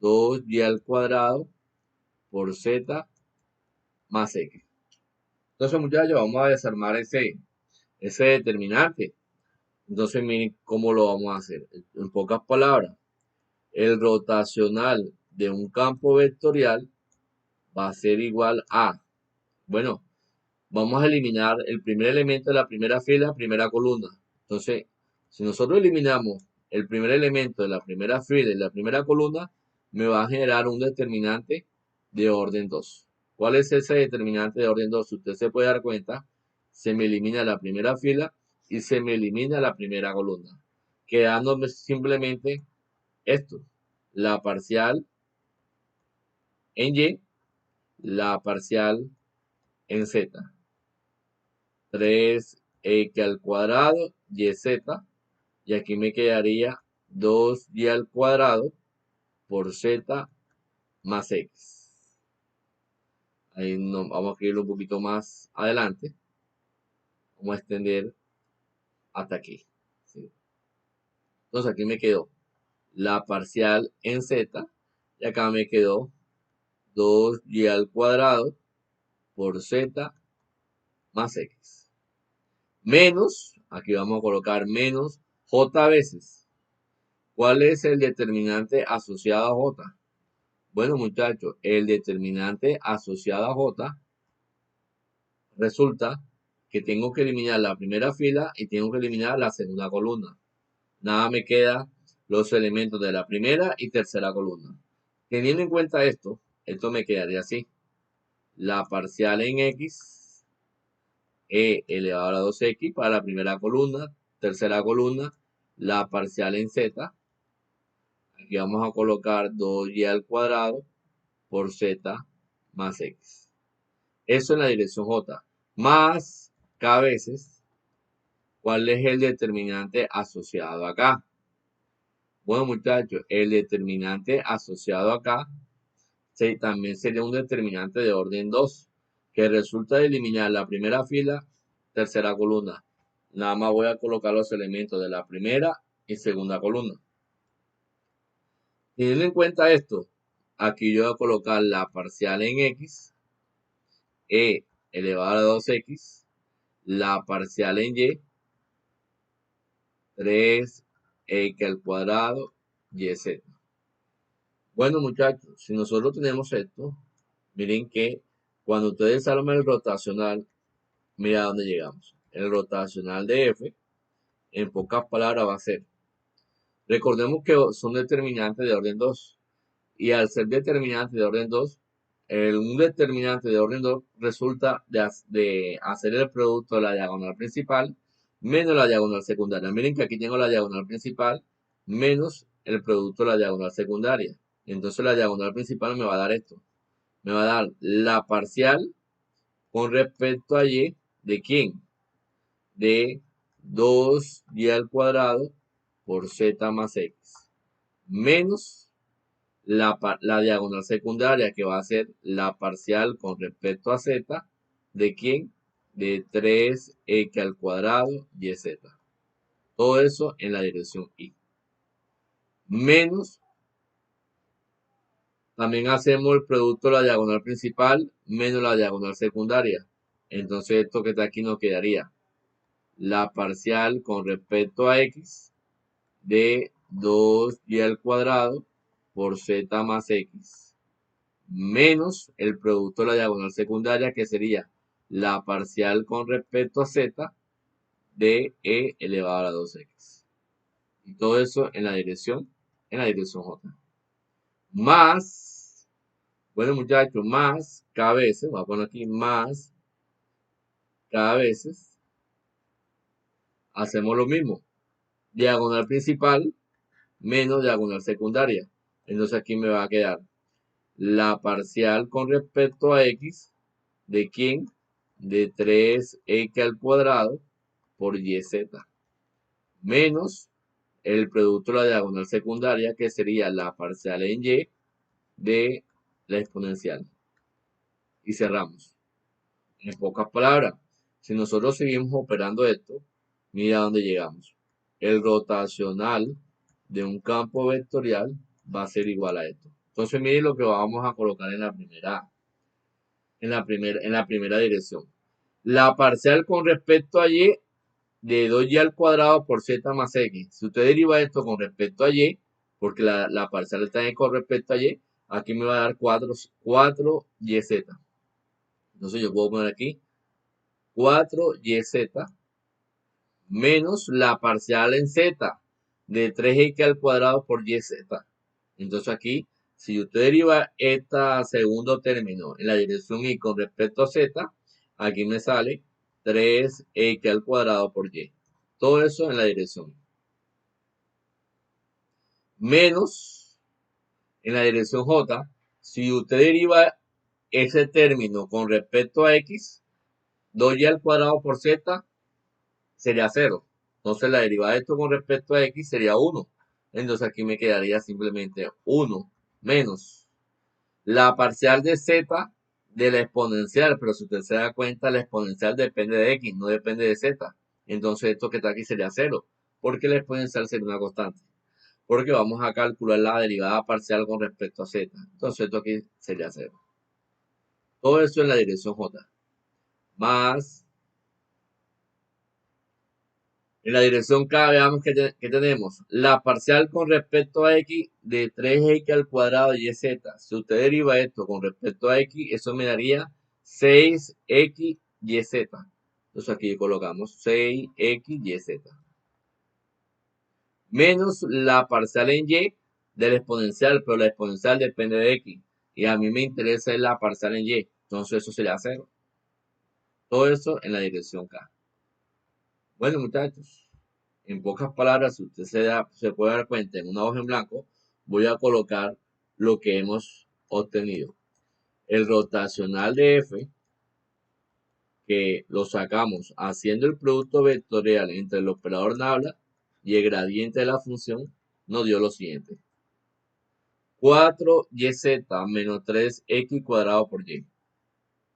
2y al cuadrado por z más x. Entonces, muchachos, vamos a desarmar ese determinante. Entonces, miren cómo lo vamos a hacer. En pocas palabras, el rotacional de un campo vectorial va a ser igual a, bueno, vamos a eliminar el primer elemento de la primera fila, primera columna. Entonces, si nosotros eliminamos el primer elemento de la primera fila y la primera columna, me va a generar un determinante de orden 2. ¿Cuál es ese determinante de orden 2? Si usted se puede dar cuenta, se me elimina la primera fila y se me elimina la primera columna, quedándome simplemente esto, la parcial en Y, la parcial en Z. 3x al cuadrado, yz, y aquí me quedaría 2y al cuadrado por z más x. Ahí no, vamos a escribirlo un poquito más adelante. Vamos a extender hasta aquí. ¿Sí? Entonces aquí me quedó la parcial en z, y acá me quedó 2y al cuadrado por z más x. Menos, aquí vamos a colocar menos j veces. ¿Cuál es el determinante asociado a j? Bueno, muchachos, el determinante asociado a j resulta que tengo que eliminar la primera fila y tengo que eliminar la segunda columna. Nada me queda los elementos de la primera y tercera columna. Teniendo en cuenta esto me quedaría así. La parcial en x, e elevado a la 2x para la primera columna, tercera columna, la parcial en z. Aquí vamos a colocar 2y al cuadrado por z más x. Eso en la dirección j. Más k veces ¿Cuál es el determinante asociado acá? Bueno, muchachos, el determinante asociado acá también sería un determinante de orden 2, que resulta de eliminar la primera fila, tercera columna. Nada más voy a colocar los elementos de la primera y segunda columna. Teniendo en cuenta esto, aquí yo voy a colocar la parcial en x, e elevado a 2x, la parcial en y, 3x al cuadrado, yz. Bueno, muchachos, si nosotros tenemos esto, miren que cuando ustedes arman el rotacional, mira a dónde llegamos. El rotacional de f, en pocas palabras, va a ser. Recordemos que son determinantes de orden 2. Y al ser determinante de orden 2, un determinante de orden 2 resulta de hacer el producto de la diagonal principal menos la diagonal secundaria. Miren que aquí tengo la diagonal principal menos el producto de la diagonal secundaria. Entonces la diagonal principal me va a dar esto. Me va a dar la parcial con respecto a y de quién? De 2y al cuadrado por z más x menos la diagonal secundaria, que va a ser la parcial con respecto a z, ¿de quién? De 3x al cuadrado y z. Todo eso en la dirección y. Menos, también hacemos el producto de la diagonal principal menos la diagonal secundaria. Entonces esto que está aquí nos quedaría la parcial con respecto a x de 2y al cuadrado por z más x menos el producto de la diagonal secundaria, que sería la parcial con respecto a z de e elevado a la 2x. Y todo eso en la dirección J. Más, bueno muchachos, más cada veces, voy a poner aquí más cada veces, hacemos lo mismo. Diagonal principal menos diagonal secundaria. Entonces aquí me va a quedar la parcial con respecto a x de quién? De 3x al cuadrado por yz menos el producto de la diagonal secundaria, que sería la parcial en y de la exponencial. Y cerramos. En pocas palabras, si nosotros seguimos operando esto, mira a dónde llegamos. El rotacional de un campo vectorial va a ser igual a esto. Entonces, miren lo que vamos a colocar en la primera dirección. La parcial con respecto a y de 2y al cuadrado por z más x. Si usted deriva esto con respecto a y, porque la parcial está en con respecto a y, aquí me va a dar 4yz. Entonces yo puedo poner aquí 4yz menos la parcial en z de 3x al cuadrado por yz. Entonces aquí, si usted deriva este segundo término en la dirección y con respecto a z, aquí me sale 3x al cuadrado por y. Todo eso en la dirección. Menos en la dirección j, si usted deriva ese término con respecto a x, 2y al cuadrado por z sería 0. Entonces la derivada de esto con respecto a x sería 1. Entonces aquí me quedaría simplemente 1 menos la parcial de z de la exponencial. Pero si usted se da cuenta, la exponencial depende de x, no depende de z. Entonces esto que está aquí sería 0. Porque la exponencial sería una constante. Porque vamos a calcular la derivada parcial con respecto a z. Entonces esto aquí sería 0. Todo eso en la dirección j. Más en la dirección K, veamos que tenemos la parcial con respecto a x de 3x al cuadrado y z. Si usted deriva esto con respecto a x, eso me daría 6x y z. Entonces aquí colocamos 6x y z. Menos la parcial en y de la exponencial, pero la exponencial depende de x. Y a mí me interesa la parcial en y. Entonces eso sería 0. Todo eso en la dirección K. Bueno, muchachos. En pocas palabras, si usted se puede dar cuenta en una hoja en blanco, voy a colocar lo que hemos obtenido. El rotacional de f que lo sacamos haciendo el producto vectorial entre el operador nabla y el gradiente de la función, nos dio lo siguiente. 4yz menos 3x cuadrado por y.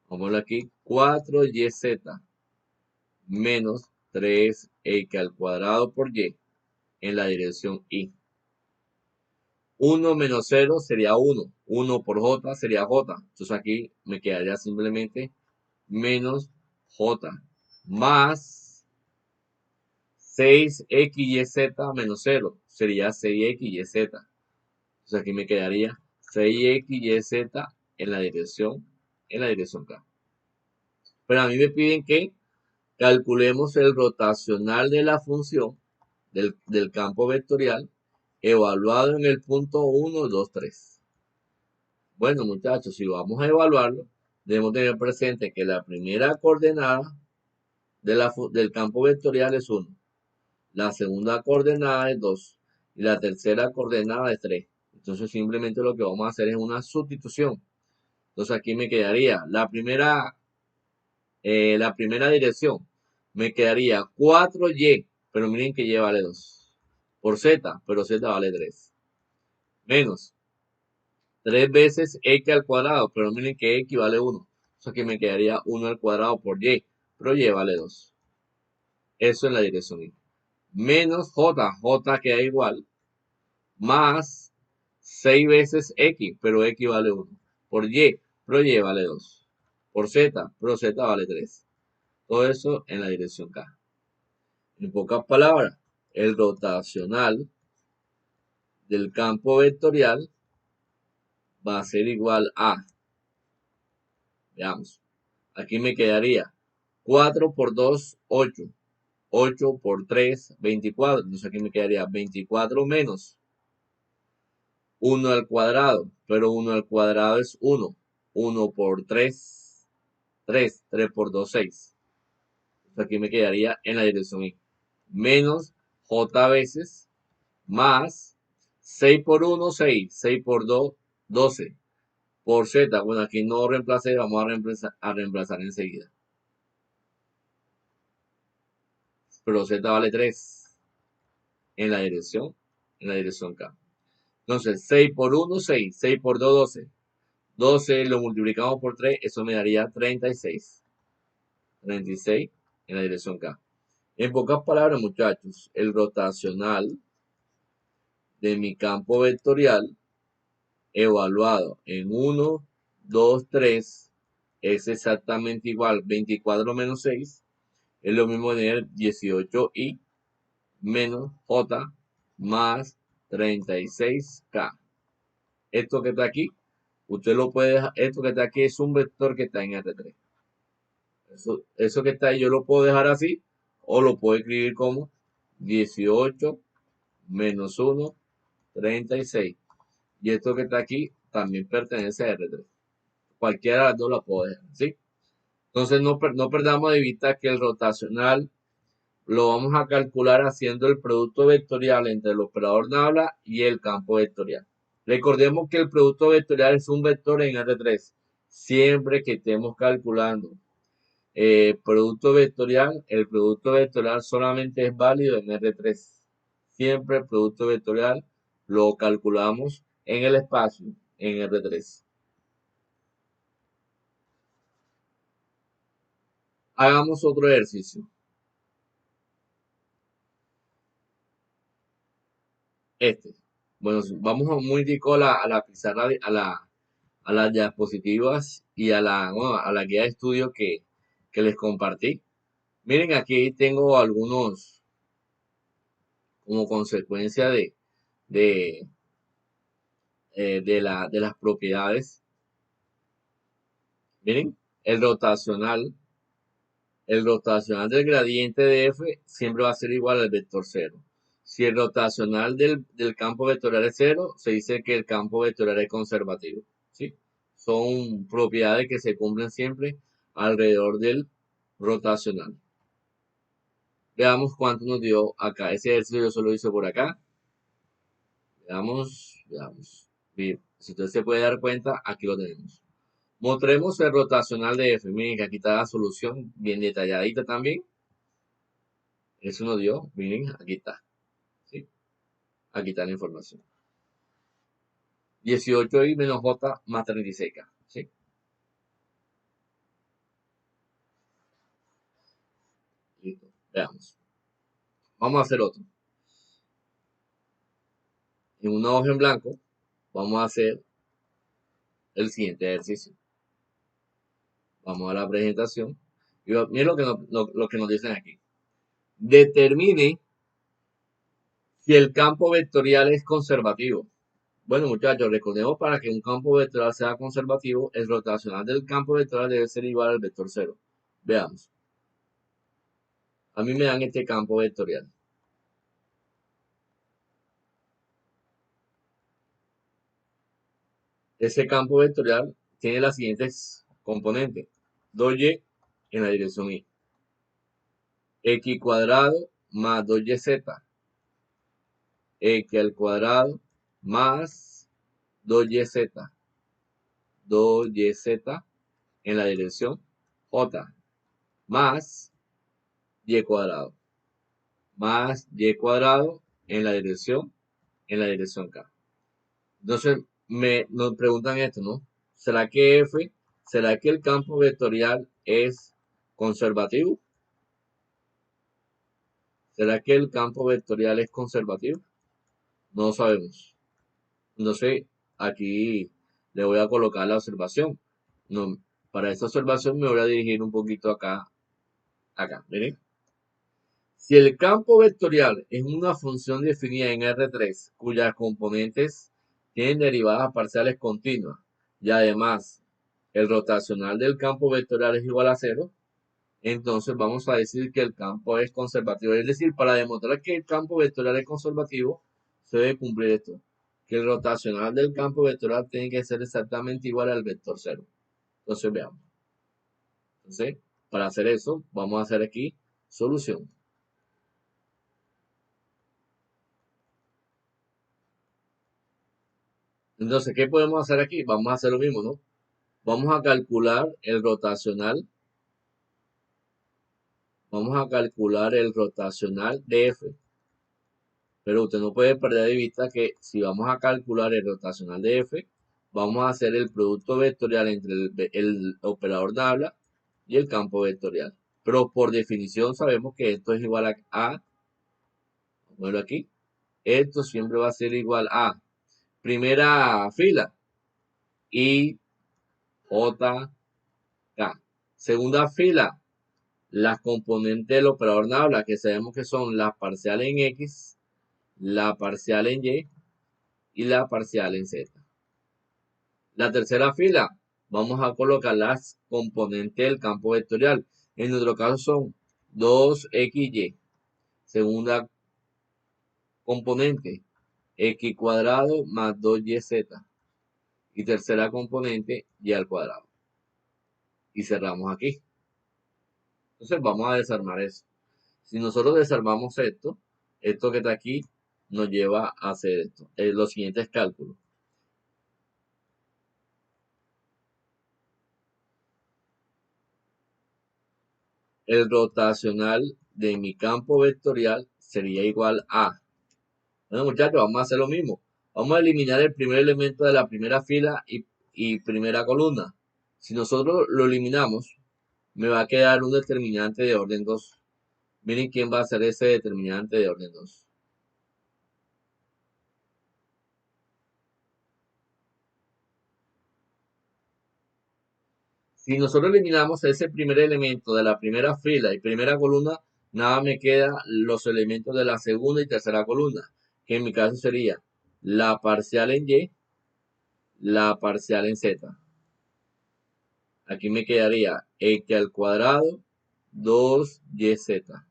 Vamos aquí, 4yz menos 3x al cuadrado por y en la dirección y. 1 menos 0 sería 1. 1 por j sería j. Entonces aquí me quedaría simplemente menos j más 6xyz menos 0 sería 6xyz. Entonces aquí me quedaría 6xyz en la dirección K. Pero a mí me piden que calculemos el rotacional de la función del campo vectorial evaluado en el punto 1, 2, 3. Bueno, muchachos, si vamos a evaluarlo, debemos tener presente que la primera coordenada del campo vectorial es 1. La segunda coordenada es 2. Y la tercera coordenada es 3. Entonces simplemente lo que vamos a hacer es una sustitución. Entonces aquí me quedaría la primera dirección. Me quedaría 4y, pero miren que y vale 2. Por z, pero z vale 3. Menos 3 veces x al cuadrado, pero miren que x vale 1. Entonces aquí me quedaría 1 al cuadrado por y, pero y vale 2. Eso es la dirección y. Menos j queda igual, más 6 veces x, pero x vale 1. Por y, pero y vale 2. Por z, pero z vale 3. Todo eso en la dirección K. En pocas palabras, el rotacional del campo vectorial va a ser igual a, veamos, aquí me quedaría 4 por 2, 8. 8 por 3, 24. Entonces aquí me quedaría 24 menos 1 al cuadrado. Pero 1 al cuadrado es 1. 1 por 3, 3. 3 por 2, 6. Entonces aquí me quedaría en la dirección y. Menos j veces más 6 por 1, 6. 6 por 2, 12. Por z, bueno, aquí no reemplacé, vamos a reemplazar enseguida. Pero z vale 3 en la dirección K. Entonces, 6 por 1, 6. 6 por 2, 12. 12 lo multiplicamos por 3, eso me daría 36. 36 en la dirección K. En pocas palabras, muchachos, el rotacional de mi campo vectorial evaluado en 1, 2, 3 es exactamente igual. 24 menos 6 es lo mismo de tener 18i menos j más 36k. Esto que está aquí, usted lo puede dejar, esto que está aquí es un vector que está en R3. Eso que está ahí yo lo puedo dejar así o lo puedo escribir como 18 menos 1, 36. Y esto que está aquí también pertenece a R3. Cualquiera de las dos la puedo dejar, ¿sí? Entonces no perdamos de vista que el rotacional lo vamos a calcular haciendo el producto vectorial entre el operador nabla y el campo vectorial. Recordemos que el producto vectorial es un vector en R3. Siempre que estemos calculando producto vectorial, el producto vectorial solamente es válido en R3. Siempre el producto vectorial lo calculamos en el espacio, en R3. Hagamos otro ejercicio. Bueno, vamos a un momentico a la pizarra, a las diapositivas y a la guía de estudio que les compartí. Miren, aquí tengo algunos como consecuencia de, de las propiedades. Miren, el rotacional del gradiente de f siempre va a ser igual al vector 0. Si el rotacional del campo vectorial es 0, se dice que el campo vectorial es conservativo. ¿Sí? Son propiedades que se cumplen siempre alrededor del rotacional. Veamos cuánto nos dio acá. Ese ejercicio yo solo hice por acá. Veamos. Bien, si usted se puede dar cuenta, aquí lo tenemos. Mostremos el rotacional de F. Miren que aquí está la solución bien detalladita también. Eso nos dio, miren, aquí está. ¿Sí? Aquí está la información. 18i menos j más 36k. ¿Sí? Listo. Veamos. Vamos a hacer otro. En una hoja en blanco, vamos a hacer el siguiente ejercicio. Vamos a la presentación. Y miren lo que nos dicen aquí. Determine si el campo vectorial es conservativo. Bueno, muchachos, recordemos para que un campo vectorial sea conservativo, el rotacional del campo vectorial debe ser igual al vector cero. Veamos. A mí me dan este campo vectorial. Ese campo vectorial tiene las siguientes componentes. 2y en la dirección y. X cuadrado más 2yz. X al cuadrado más 2yz. 2yz en la dirección j más y cuadrado más y cuadrado en la dirección k. Entonces nos preguntan esto, ¿no? ¿Será que será que el campo vectorial es conservativo? ¿Será que el campo vectorial es conservativo? No lo sabemos. Entonces aquí le voy a colocar la observación. No, para esta observación me voy a dirigir un poquito acá, miren. Si el campo vectorial es una función definida en R3, cuyas componentes tienen derivadas parciales continuas, y además el rotacional del campo vectorial es igual a cero, entonces vamos a decir que el campo es conservativo. Es decir, para demostrar que el campo vectorial es conservativo, se debe cumplir esto, que el rotacional del campo vectorial tiene que ser exactamente igual al vector cero. Entonces veamos. Entonces, para hacer eso, vamos a hacer aquí solución. Entonces, ¿qué podemos hacer aquí? Vamos a hacer lo mismo, ¿no? Vamos a calcular el rotacional. Vamos a calcular el rotacional de F. Pero usted no puede perder de vista que si vamos a calcular el rotacional de F, vamos a hacer el producto vectorial entre el operador Nabla y el campo vectorial. Pero por definición sabemos que esto es igual a, vamos a verlo aquí, esto siempre va a ser igual a primera fila y J, K. Segunda fila, las componentes del operador Nabla, que sabemos que son la parcial en X, la parcial en Y y la parcial en Z. La tercera fila, vamos a colocar las componentes del campo vectorial. En nuestro caso son 2xy. Segunda componente, x cuadrado más 2yz. Y tercera componente, y al cuadrado. Y cerramos aquí. Entonces vamos a desarmar eso. Si nosotros desarmamos esto que está aquí nos lleva a hacer esto, los siguientes cálculos. El rotacional de mi campo vectorial sería igual a. Bueno, muchachos, vamos a hacer lo mismo. Vamos a eliminar el primer elemento de la primera fila y primera columna. Si nosotros lo eliminamos, me va a quedar un determinante de orden 2. Miren quién va a ser ese determinante de orden 2. Si nosotros eliminamos ese primer elemento de la primera fila y primera columna, nada me queda los elementos de la segunda y tercera columna, que en mi caso sería la parcial en Y, la parcial en Z. Aquí me quedaría x al cuadrado 2yz.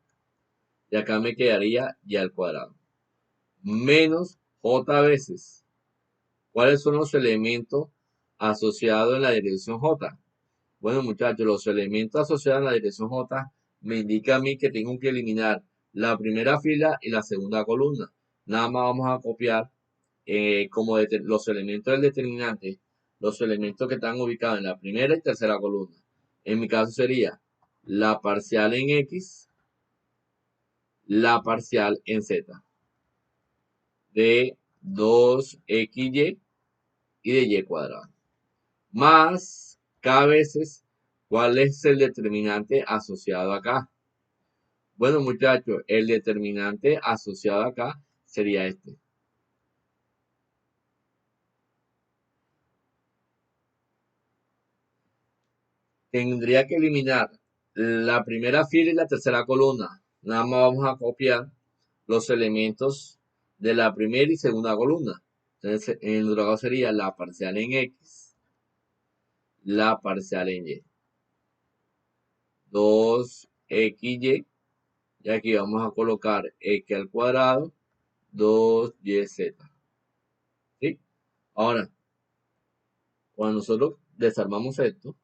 Y acá me quedaría y al cuadrado. Menos j veces. ¿Cuáles son los elementos asociados en la dirección j? Bueno, muchachos, los elementos asociados en la dirección j me indica a mí que tengo que eliminar la primera fila y la segunda columna. Nada más vamos a copiar como los elementos del determinante los elementos que están ubicados en la primera y tercera columna. En mi caso sería la parcial en X, la parcial en Z, de 2xy y de y cuadrado. Más K veces, ¿cuál es el determinante asociado acá? Bueno, muchachos, el determinante asociado acá sería este. Tendría que eliminar la primera fila y la tercera columna. Nada más vamos a copiar los elementos de la primera y segunda columna. Entonces, en el lugar sería la parcial en X, la parcial en Y. 2xy. Y aquí vamos a colocar x al cuadrado, 2yz. ¿Sí? Ahora, cuando nosotros desarmamos esto,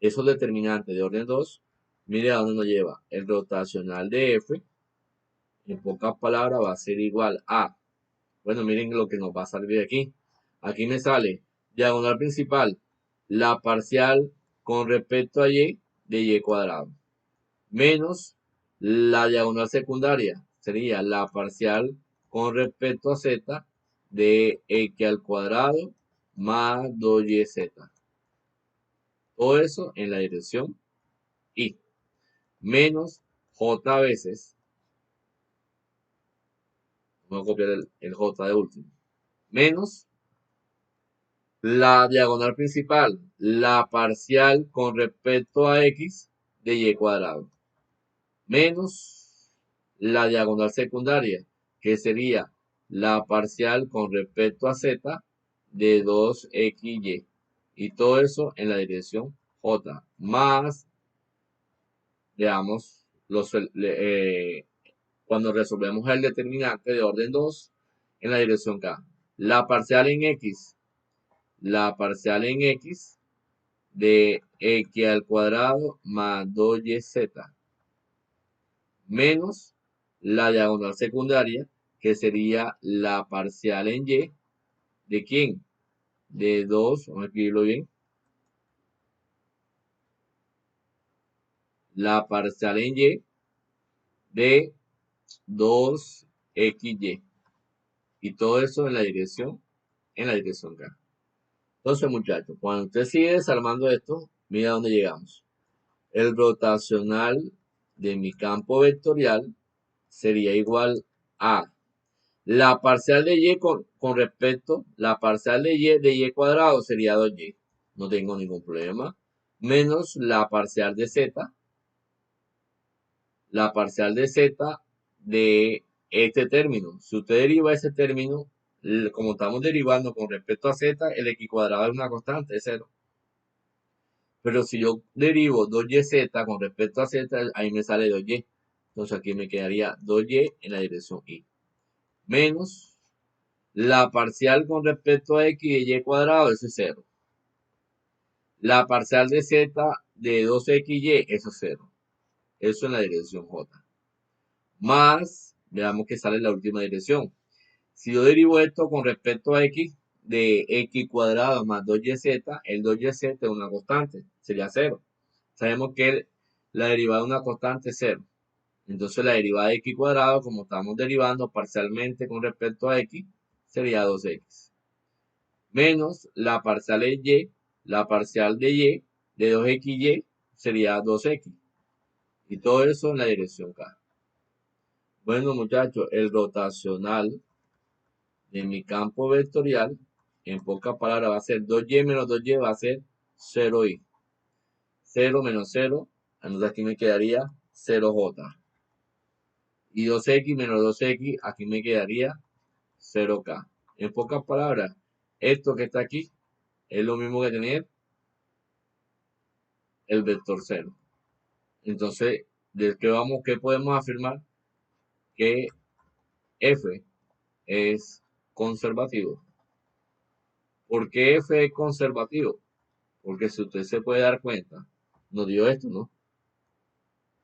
esos determinantes de orden 2, mire a dónde nos lleva. El rotacional de f, en pocas palabras, va a ser igual a, bueno, miren lo que nos va a salir de aquí. Aquí me sale diagonal principal, la parcial con respecto a y de y cuadrado, menos la diagonal secundaria, sería la parcial con respecto a z de x al cuadrado más 2yz. Todo eso en la dirección y, menos j veces, vamos a copiar el j de último, menos la diagonal principal, la parcial con respecto a x de y cuadrado, menos la diagonal secundaria, que sería la parcial con respecto a z de 2xy. Y todo eso en la dirección j, más, veamos, cuando resolvemos el determinante de orden 2 en la dirección k. La parcial en x, la parcial en x de x al cuadrado más 2yz, menos la diagonal secundaria, que sería la parcial en y, ¿de quién? De 2, vamos a escribirlo bien, la parcial en y de 2xy. Y todo eso en la dirección K. Entonces, muchachos, cuando usted sigue desarmando esto, mira dónde llegamos. El rotacional de mi campo vectorial sería igual a la parcial de y con respecto, la parcial de y cuadrado sería 2y. No tengo ningún problema. Menos la parcial de z, la parcial de z de este término. Si usted deriva ese término, como estamos derivando con respecto a z, el x cuadrado es una constante, es 0. Pero si yo derivo 2yz con respecto a z, ahí me sale 2y. Entonces aquí me quedaría 2y en la dirección y. Menos la parcial con respecto a x de y cuadrado, eso es 0. La parcial de z de 2xy, eso es 0. Eso en la dirección j. Más, veamos que sale en la última dirección. Si yo derivo esto con respecto a x, de x cuadrado más 2yz, el 2yz es una constante, sería 0. Sabemos que la derivada de una constante es 0. Entonces la derivada de x cuadrado, como estamos derivando parcialmente con respecto a x, sería 2x. Menos la parcial de y, la parcial de y de 2xy sería 2x. Y todo eso en la dirección k. Bueno, muchachos, el rotacional de mi campo vectorial, en pocas palabras, va a ser 2y menos 2y, va a ser 0y. 0 menos 0, entonces aquí me quedaría 0j. Y 2x menos 2x, aquí me quedaría 0k. En pocas palabras, esto que está aquí es lo mismo que tener el vector 0. Entonces, ¿de qué podemos afirmar? Que f es conservativo. ¿Por qué f es conservativo? Porque si usted se puede dar cuenta, nos dio esto, ¿no?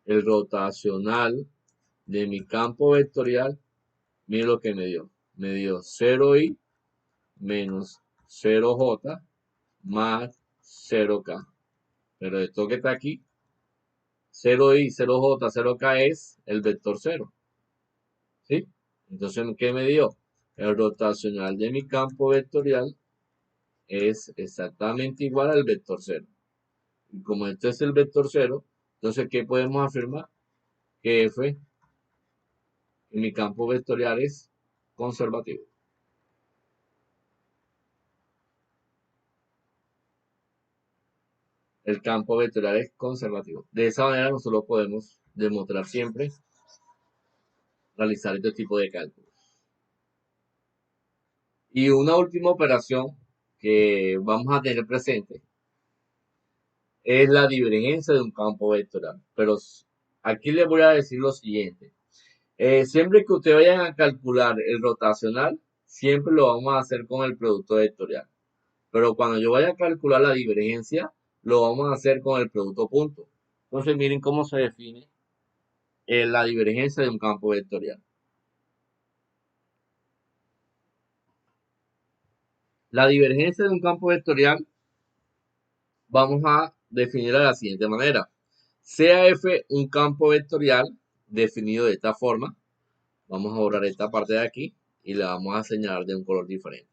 El rotacional de mi campo vectorial, mire lo que me dio. Me dio 0i menos 0j más 0K. Pero esto que está aquí, 0i, 0j, 0k es el vector 0. ¿Sí? Entonces, ¿qué me dio? El rotacional de mi campo vectorial es exactamente igual al vector 0. Y como este es el vector 0, entonces, ¿qué podemos afirmar? Que F en mi campo vectorial es conservativo. El campo vectorial es conservativo. De esa manera nosotros podemos demostrar siempre realizar este tipo de cálculos. Y una última operación que vamos a tener presente es la divergencia de un campo vectorial. Pero aquí les voy a decir lo siguiente. Siempre que ustedes vayan a calcular el rotacional, siempre lo vamos a hacer con el producto vectorial. Pero cuando yo vaya a calcular la divergencia, lo vamos a hacer con el producto punto. Entonces miren cómo se define la divergencia de un campo vectorial. La divergencia de un campo vectorial vamos a definir de la siguiente manera. Sea F un campo vectorial definido de esta forma. Vamos a borrar esta parte de aquí y la vamos a señalar de un color diferente.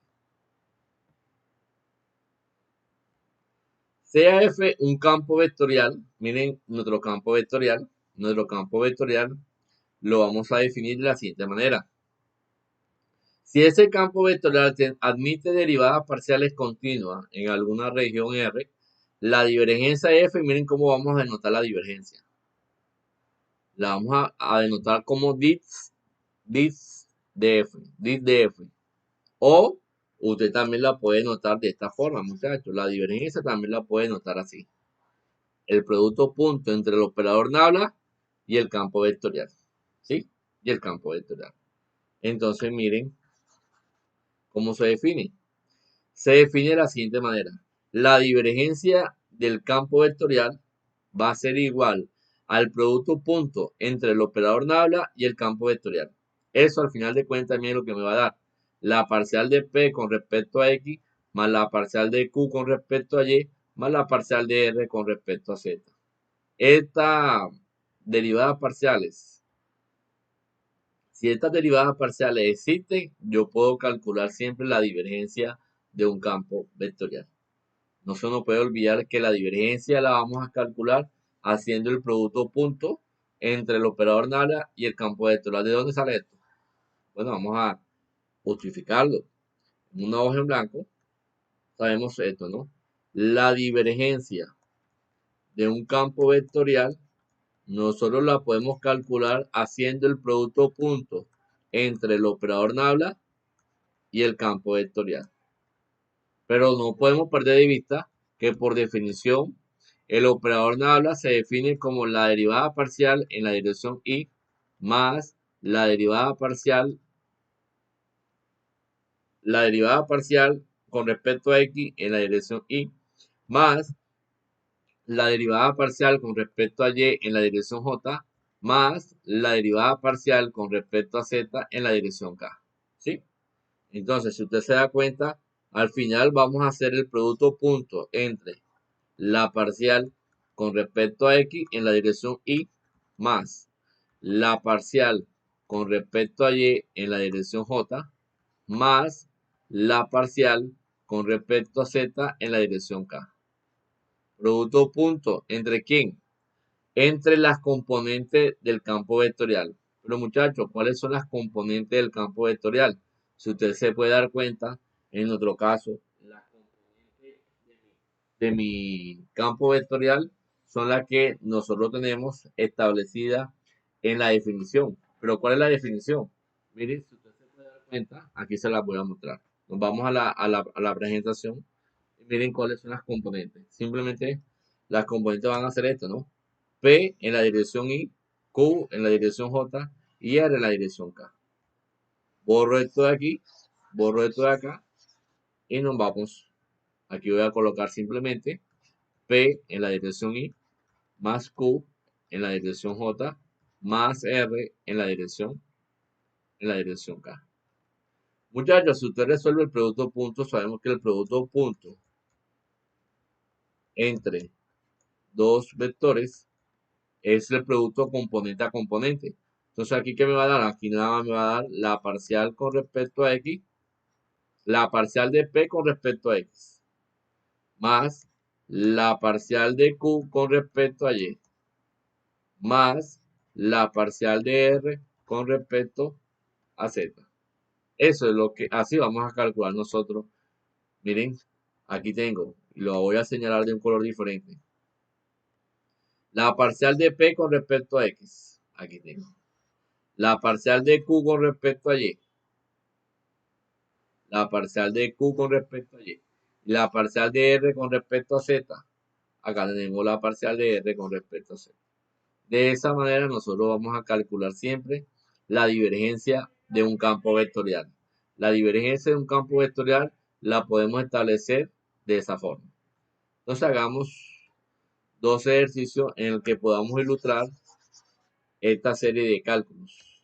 Sea F un campo vectorial, miren nuestro campo vectorial lo vamos a definir de la siguiente manera. Si ese campo vectorial admite derivadas parciales continuas en alguna región R, la divergencia de F, miren cómo vamos a denotar la divergencia. La vamos a denotar como dits de F. O usted también la puede notar de esta forma, muchachos. La divergencia también la puede notar así. El producto punto entre el operador nabla y el campo vectorial. ¿Sí? Y el campo vectorial. Entonces, miren cómo se define. Se define de la siguiente manera. La divergencia del campo vectorial va a ser igual al producto punto entre el operador nabla y el campo vectorial. Eso al final de cuentas es lo que me va a dar la parcial de P con respecto a X más la parcial de Q con respecto a Y más la parcial de R con respecto a Z. Estas derivadas parciales, si estas derivadas parciales existen, yo puedo calcular siempre la divergencia de un campo vectorial. No se nos puede olvidar que la divergencia la vamos a calcular haciendo el producto punto entre el operador nabla y el campo vectorial. ¿De dónde sale esto? Bueno, vamos a justificarlo. En una hoja en blanco sabemos esto, ¿no? La divergencia de un campo vectorial nosotros la podemos calcular haciendo el producto punto entre el operador nabla y el campo vectorial. Pero no podemos perder de vista que por definición el operador nabla se define como la derivada parcial en la dirección y más la derivada parcial con respecto a x en la dirección y más la derivada parcial con respecto a y en la dirección j más la derivada parcial con respecto a z en la dirección k. ¿Sí? Entonces, si usted se da cuenta, al final vamos a hacer el producto punto entre la parcial con respecto a x en la dirección y más la parcial con respecto a y en la dirección j más la parcial con respecto a z en la dirección k. Producto punto entre quién? Entre las componentes del campo vectorial. Pero muchachos, ¿cuáles son las componentes del campo vectorial? Si usted se puede dar cuenta, en nuestro caso, las componentes de mi campo vectorial son las que nosotros tenemos establecidas en la definición. Pero ¿cuál es la definición? Miren, si usted se puede dar cuenta, aquí se las voy a mostrar. Nos vamos a la presentación y miren cuáles son las componentes. Simplemente las componentes van a ser esto, ¿no? P en la dirección I, Q en la dirección J y R en la dirección K. Borro esto de aquí, borro esto de acá y nos vamos. Aquí voy a colocar simplemente P en la dirección I más Q en la dirección J más R en la dirección K. Muchachos, si usted resuelve el producto punto, sabemos que el producto punto entre dos vectores es el producto componente a componente. Entonces, aquí, ¿qué me va a dar? Aquí nada más me va a dar la parcial con respecto a X, la parcial de P con respecto a X, más la parcial de Q con respecto a Y, más la parcial de R con respecto a Z. Eso es lo que, así vamos a calcular nosotros. Miren, aquí tengo, lo voy a señalar de un color diferente. La parcial de P con respecto a X, aquí tengo. La parcial de Q con respecto a Y, la parcial de Q con respecto a Y, la parcial de R con respecto a Z. Acá tenemos la parcial de R con respecto a Z. De esa manera nosotros vamos a calcular siempre la divergencia de un campo vectorial. La divergencia de un campo vectorial la podemos establecer de esa forma. Entonces hagamos dos ejercicios en el que podamos ilustrar esta serie de cálculos.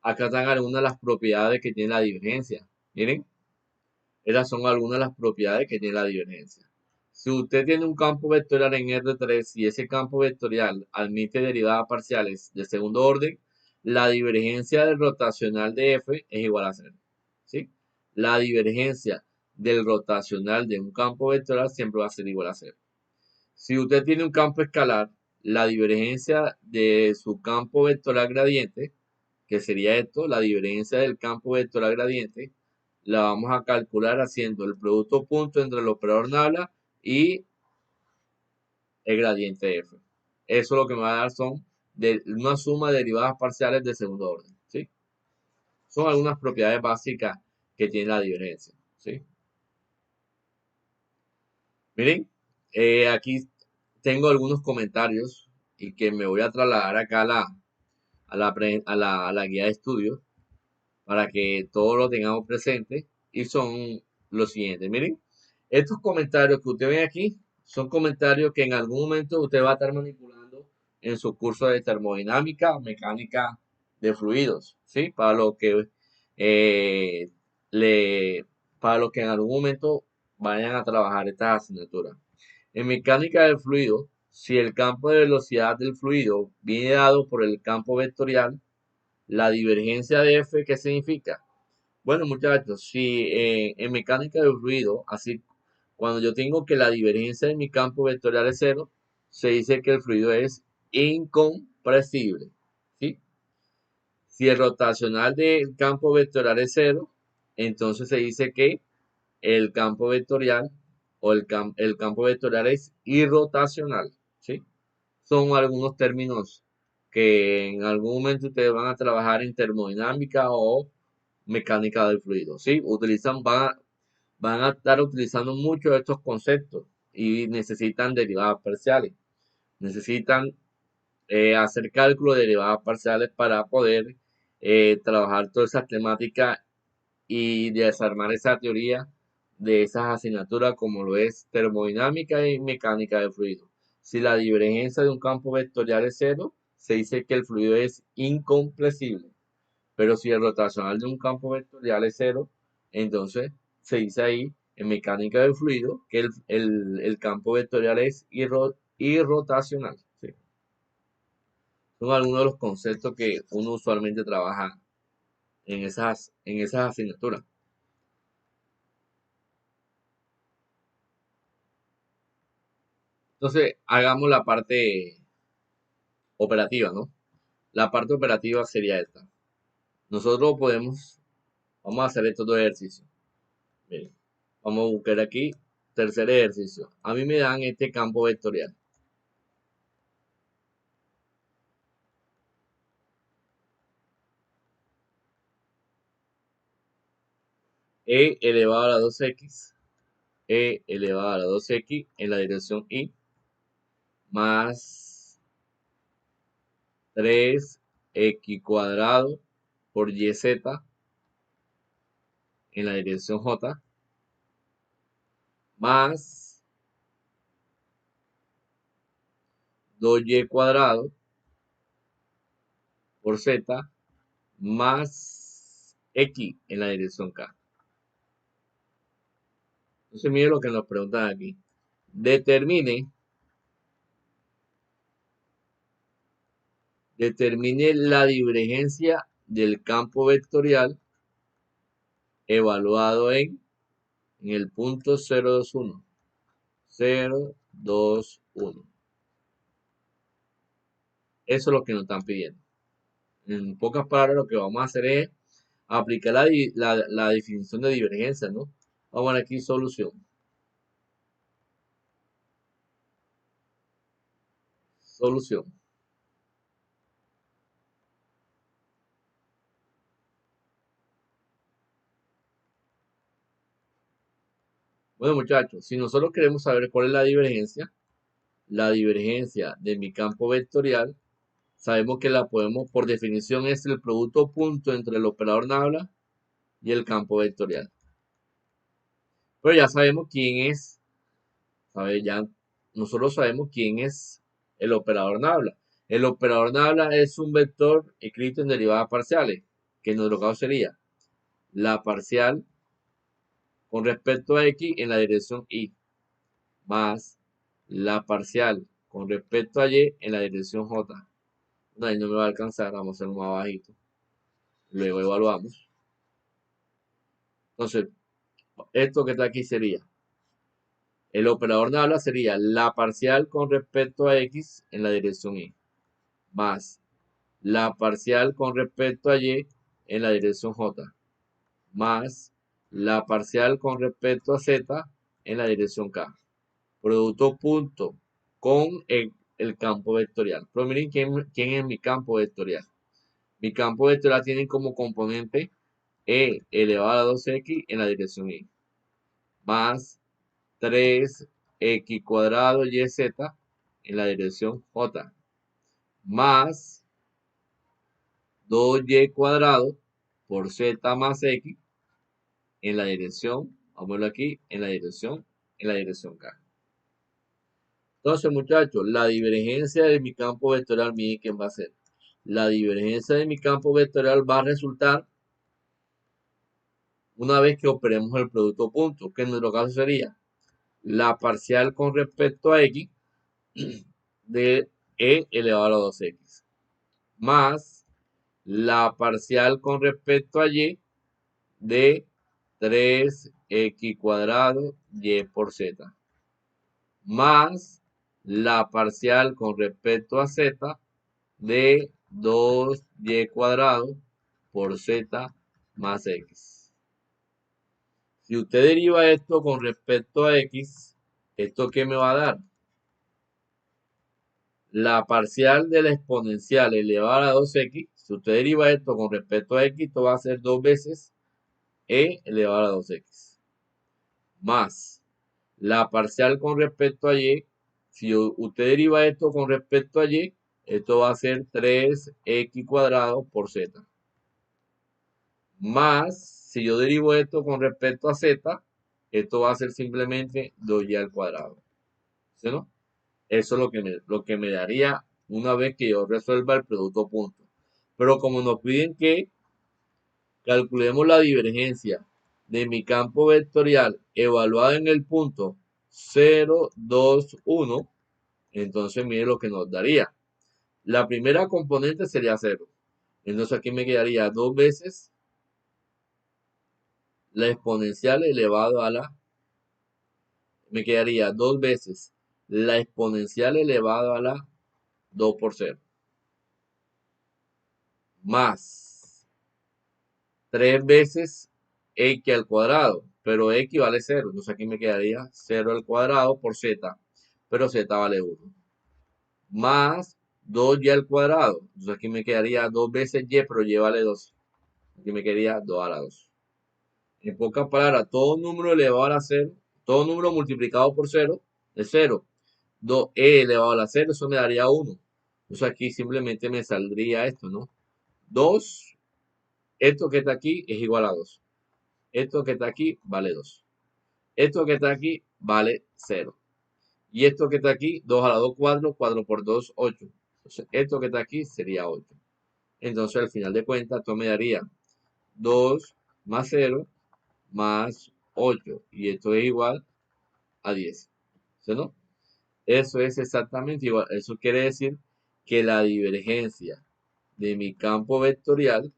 Acá están algunas de las propiedades que tiene la divergencia. Miren, esas son algunas de las propiedades que tiene la divergencia. Si usted tiene un campo vectorial en R3 y ese campo vectorial admite derivadas parciales de segundo orden, la divergencia del rotacional de F es igual a 0. ¿Sí? La divergencia del rotacional de un campo vectorial siempre va a ser igual a 0. Si usted tiene un campo escalar, la divergencia de su campo vectorial gradiente, que sería esto, la divergencia del campo vectorial gradiente, la vamos a calcular haciendo el producto punto entre el operador nabla y el gradiente f. Eso lo que me va a dar son una suma de derivadas parciales de segundo orden. ¿Sí? Son algunas propiedades básicas que tiene la divergencia. ¿Sí? Miren, aquí tengo algunos comentarios y que me voy a trasladar acá a la guía de estudio para que todos lo tengamos presente y son los siguientes. Miren, estos comentarios que usted ve aquí son comentarios que en algún momento usted va a estar manipulando en su curso de termodinámica o mecánica de fluidos, ¿sí? Eh, le, para los que en algún momento vayan a trabajar estas asignaturas. En mecánica del fluido, si el campo de velocidad del fluido viene dado por el campo vectorial, la divergencia de F, ¿qué significa? Bueno, muchachos, si en mecánica del fluido, así, cuando yo tengo que la divergencia de mi campo vectorial es cero, se dice que el fluido es incompresible. ¿Sí? Si el rotacional del campo vectorial es cero, entonces se dice que el campo vectorial el campo vectorial es irrotacional. ¿Sí? Son algunos términos que en algún momento ustedes van a trabajar en termodinámica o mecánica del fluido. ¿Sí? Van a estar utilizando mucho estos conceptos y necesitan derivadas parciales. Necesitan hacer cálculo de derivadas parciales para poder trabajar todas esas temáticas y desarmar esa teoría de esas asignaturas como lo es termodinámica y mecánica del fluido. Si la divergencia de un campo vectorial es cero, se dice que el fluido es incompresible. Pero si el rotacional de un campo vectorial es cero, entonces se dice ahí en mecánica del fluido que el campo vectorial es irrotacional. ¿Sí? Son algunos de los conceptos que uno usualmente trabaja en esas asignaturas. Entonces, hagamos la parte operativa, ¿no? La parte operativa sería esta. Nosotros vamos a hacer estos dos ejercicios. Miren, vamos a buscar aquí, tercer ejercicio. A mí me dan este campo vectorial. E elevado a la 2x, E elevado a la 2x en la dirección Y, más 3x cuadrado por YZ en la dirección J, más 2y cuadrado por Z, más x en la dirección K. Entonces, mire lo que nos preguntan aquí. Determine la divergencia del campo vectorial evaluado en el punto 021. 021. Eso es lo que nos están pidiendo. En pocas palabras, lo que vamos a hacer es aplicar la definición de divergencia, ¿no? Vamos a ver aquí solución. Solución. Bueno, muchachos, si nosotros queremos saber cuál es la divergencia de mi campo vectorial, sabemos que la podemos, por definición, es el producto punto entre el operador nabla y el campo vectorial. Pero ya sabemos quién es, ya nosotros sabemos quién es el operador nabla. El operador nabla es un vector escrito en derivadas parciales, que en nuestro caso sería la parcial con respecto a x en la dirección y, más la parcial con respecto a y en la dirección j. No, ahí no me va a alcanzar, vamos a hacerlo más bajito. Luego evaluamos. Entonces, esto que está aquí sería, el operador nabla sería la parcial con respecto a x en la dirección y, más la parcial con respecto a y en la dirección j, más la parcial con respecto a z en la dirección k. Producto punto con el campo vectorial. Pero miren quién es mi campo vectorial. Mi campo vectorial tiene como componente e elevado a 2x en la dirección y, más 3x cuadrado yz en la dirección j, más 2y cuadrado por z más x en la dirección, vamos a verlo aquí, en la dirección k. Entonces, muchachos, la divergencia de mi campo vectorial, miren quién va a ser. La divergencia de mi campo vectorial va a resultar una vez que operemos el producto punto, que en nuestro caso sería la parcial con respecto a x de e elevado a 2x, más la parcial con respecto a y de 3x cuadrado y por z, más la parcial con respecto a z de 2y cuadrado por z más x. Si usted deriva esto con respecto a x, ¿esto qué me va a dar? La parcial de la exponencial elevada a 2x, si usted deriva esto con respecto a x, esto va a ser 2 veces e elevado a 2x, más la parcial con respecto a y, si usted deriva esto con respecto a y, esto va a ser 3x cuadrado por z, más si yo derivo esto con respecto a z, esto va a ser simplemente 2y al cuadrado. ¿Sí, no? Eso es lo que me daría una vez que yo resuelva el producto punto. Pero como nos piden que calculemos la divergencia de mi campo vectorial evaluado en el punto 0, 2, 1, entonces mire lo que nos daría. La primera componente sería 0. Entonces aquí me quedaría 2 veces la exponencial elevado a la... Me quedaría 2 veces la exponencial elevado a la 2 por 0. Más 3 veces x al cuadrado, pero x vale 0, entonces aquí me quedaría 0 al cuadrado por z, pero z vale 1, más 2y al cuadrado, entonces aquí me quedaría 2 veces y, pero y vale 2, aquí me quedaría 2 a la 2. En pocas palabras, todo número elevado a la 0, todo número multiplicado por 0 es 0, 2e elevado a la 0, eso me daría 1, entonces aquí simplemente me saldría esto, ¿no? 2, esto que está aquí es igual a 2. Esto que está aquí vale 2. Esto que está aquí vale 0. Y esto que está aquí, 2 a la 2, 4. 4 por 2, 8. Entonces, esto que está aquí sería 8. Entonces, al final de cuentas, esto me daría 2 más 0 más 8 y esto es igual a 10. ¿Sí, no? Eso es exactamente igual. Eso quiere decir que la divergencia de mi campo vectorial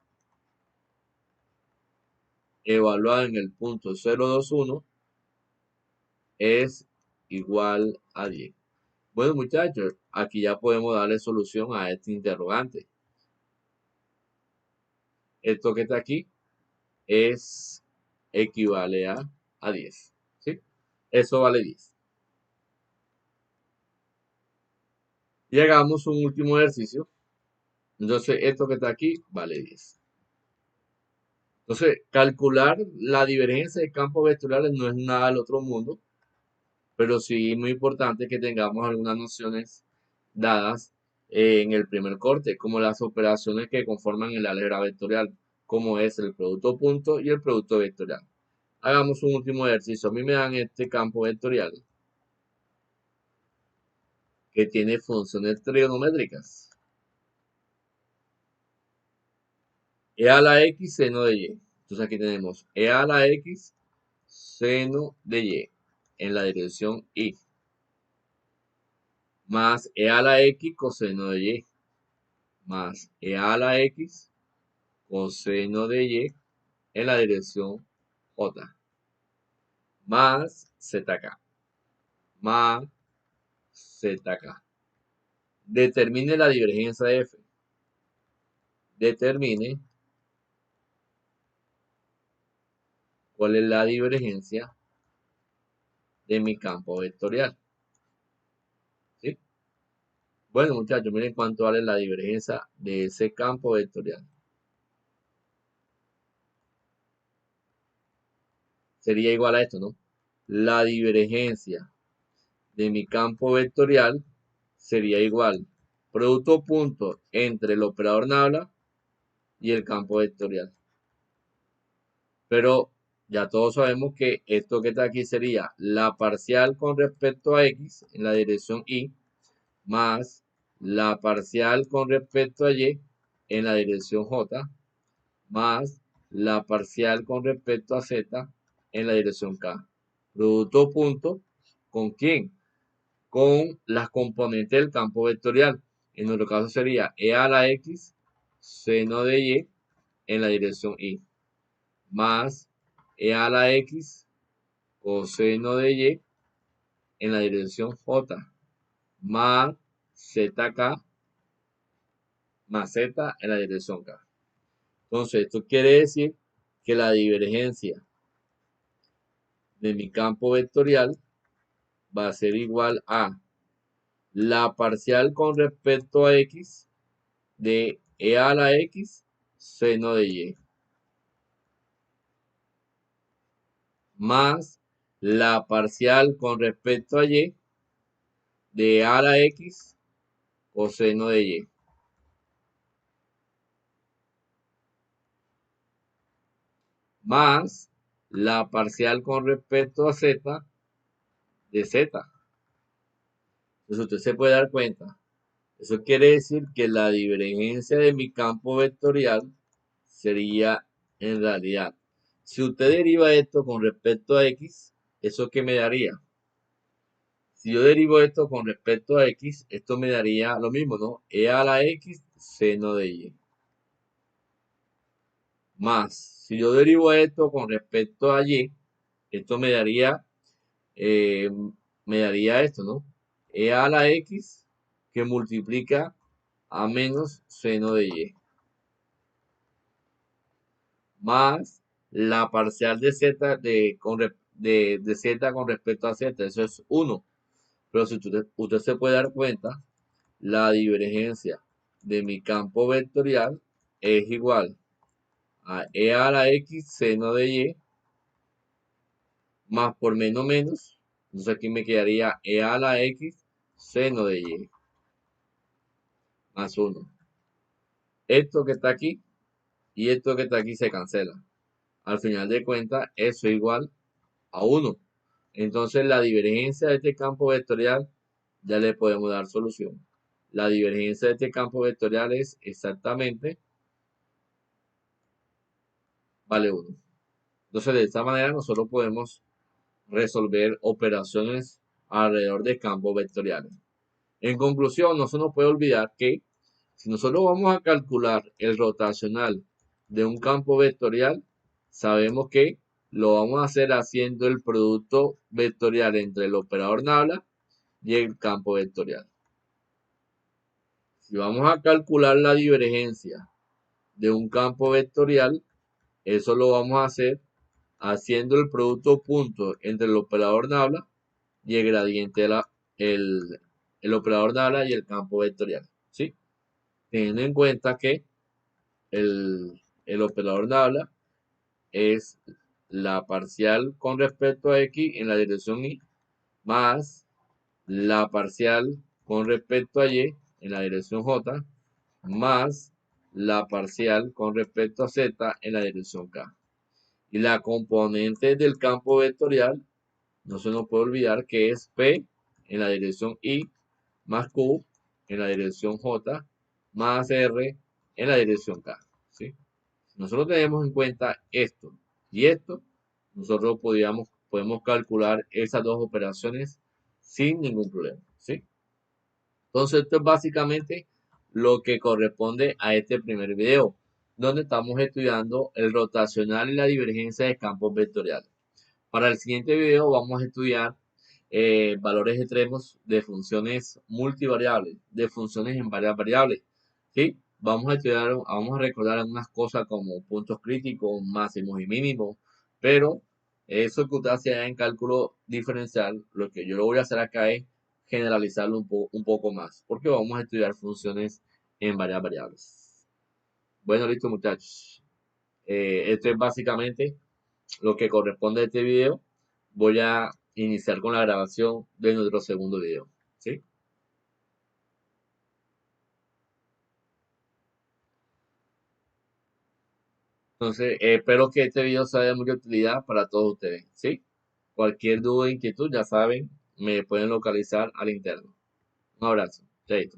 evaluado en el punto 0,21 es igual a 10. Bueno, muchachos, aquí ya podemos darle solución a este interrogante. Esto que está aquí es equivale a 10. ¿Sí? Eso vale 10. Y hagamos un último ejercicio. Entonces, esto que está aquí vale 10. Entonces, calcular la divergencia de campos vectoriales no es nada del otro mundo, pero sí es muy importante que tengamos algunas nociones dadas en el primer corte, como las operaciones que conforman el álgebra vectorial, como es el producto punto y el producto vectorial. Hagamos un último ejercicio. A mí me dan este campo vectorial que tiene funciones trigonométricas. E a la x seno de y. Entonces aquí tenemos e a la x seno de y en la dirección y, más e a la x coseno de y, más e a la x coseno de y en la dirección j, más zk, más zk. Determine la divergencia de f. Determine cuál es la divergencia de mi campo vectorial. ¿Sí? Bueno, muchachos, miren cuánto vale la divergencia de ese campo vectorial. Sería igual a esto, ¿no? La divergencia de mi campo vectorial sería igual producto punto entre el operador nabla y el campo vectorial. Pero ya todos sabemos que esto que está aquí sería la parcial con respecto a x en la dirección y, más la parcial con respecto a y en la dirección j, más la parcial con respecto a z en la dirección k. Producto punto, ¿con quién? Con las componentes del campo vectorial. En nuestro caso sería e a la x seno de y en la dirección y, más e a la x coseno de y en la dirección j, más zk más z en la dirección k. Entonces, esto quiere decir que la divergencia de mi campo vectorial va a ser igual a la parcial con respecto a x de e a la x seno de y, más la parcial con respecto a y de e a la x coseno de y, más la parcial con respecto a z de z. Entonces usted se puede dar cuenta. Eso quiere decir que la divergencia de mi campo vectorial sería en realidad, si usted deriva esto con respecto a x, ¿eso qué me daría? Si yo derivo esto con respecto a x, esto me daría lo mismo, ¿no? E a la x seno de y. Más, si yo derivo esto con respecto a y, esto eh, me daría esto, ¿no? E a la x que multiplica a menos seno de y, más la parcial de z de z con respecto a z, eso es 1. Pero si usted se puede dar cuenta, la divergencia de mi campo vectorial es igual a e a la x seno de y, más por menos, entonces aquí me quedaría e a la x seno de y, más 1. Esto que está aquí y esto que está aquí se cancela. Al final de cuentas, eso es igual a 1. Entonces la divergencia de este campo vectorial ya le podemos dar solución. La divergencia de este campo vectorial es exactamente, vale 1. Entonces, de esta manera nosotros podemos resolver operaciones alrededor de campos vectoriales. En conclusión, no se nos puede olvidar que si nosotros vamos a calcular el rotacional de un campo vectorial, sabemos que lo vamos a hacer haciendo el producto vectorial entre el operador nabla y el campo vectorial. Si vamos a calcular la divergencia de un campo vectorial, eso lo vamos a hacer haciendo el producto punto entre el operador nabla y el gradiente de el operador nabla y el campo vectorial, ¿sí? Teniendo en cuenta que el operador nabla es la parcial con respecto a x en la dirección y más la parcial con respecto a y en la dirección j más la parcial con respecto a z en la dirección k. Y la componente del campo vectorial no se nos puede olvidar que es P en la dirección y más Q en la dirección j más R en la dirección k, ¿sí? Si nosotros tenemos en cuenta esto y esto, nosotros podemos calcular esas dos operaciones sin ningún problema, ¿sí? Entonces, esto es básicamente lo que corresponde a este primer video, donde estamos estudiando el rotacional y la divergencia de campos vectoriales. Para el siguiente video vamos a estudiar valores extremos de funciones multivariables, de funciones en varias variables, ¿sí? Vamos a recordar algunas cosas como puntos críticos, máximos y mínimos, pero eso que usted hace en cálculo diferencial, lo que yo lo voy a hacer acá es generalizarlo un poco más, porque vamos a estudiar funciones en varias variables. Bueno, listo muchachos. Esto es básicamente lo que corresponde a este video. Voy a iniciar con la grabación de nuestro segundo video, ¿sí? Entonces, espero que este video sea de mucha utilidad para todos ustedes, ¿sí? Cualquier duda o inquietud, ya saben, me pueden localizar al interno. Un abrazo. Chaito.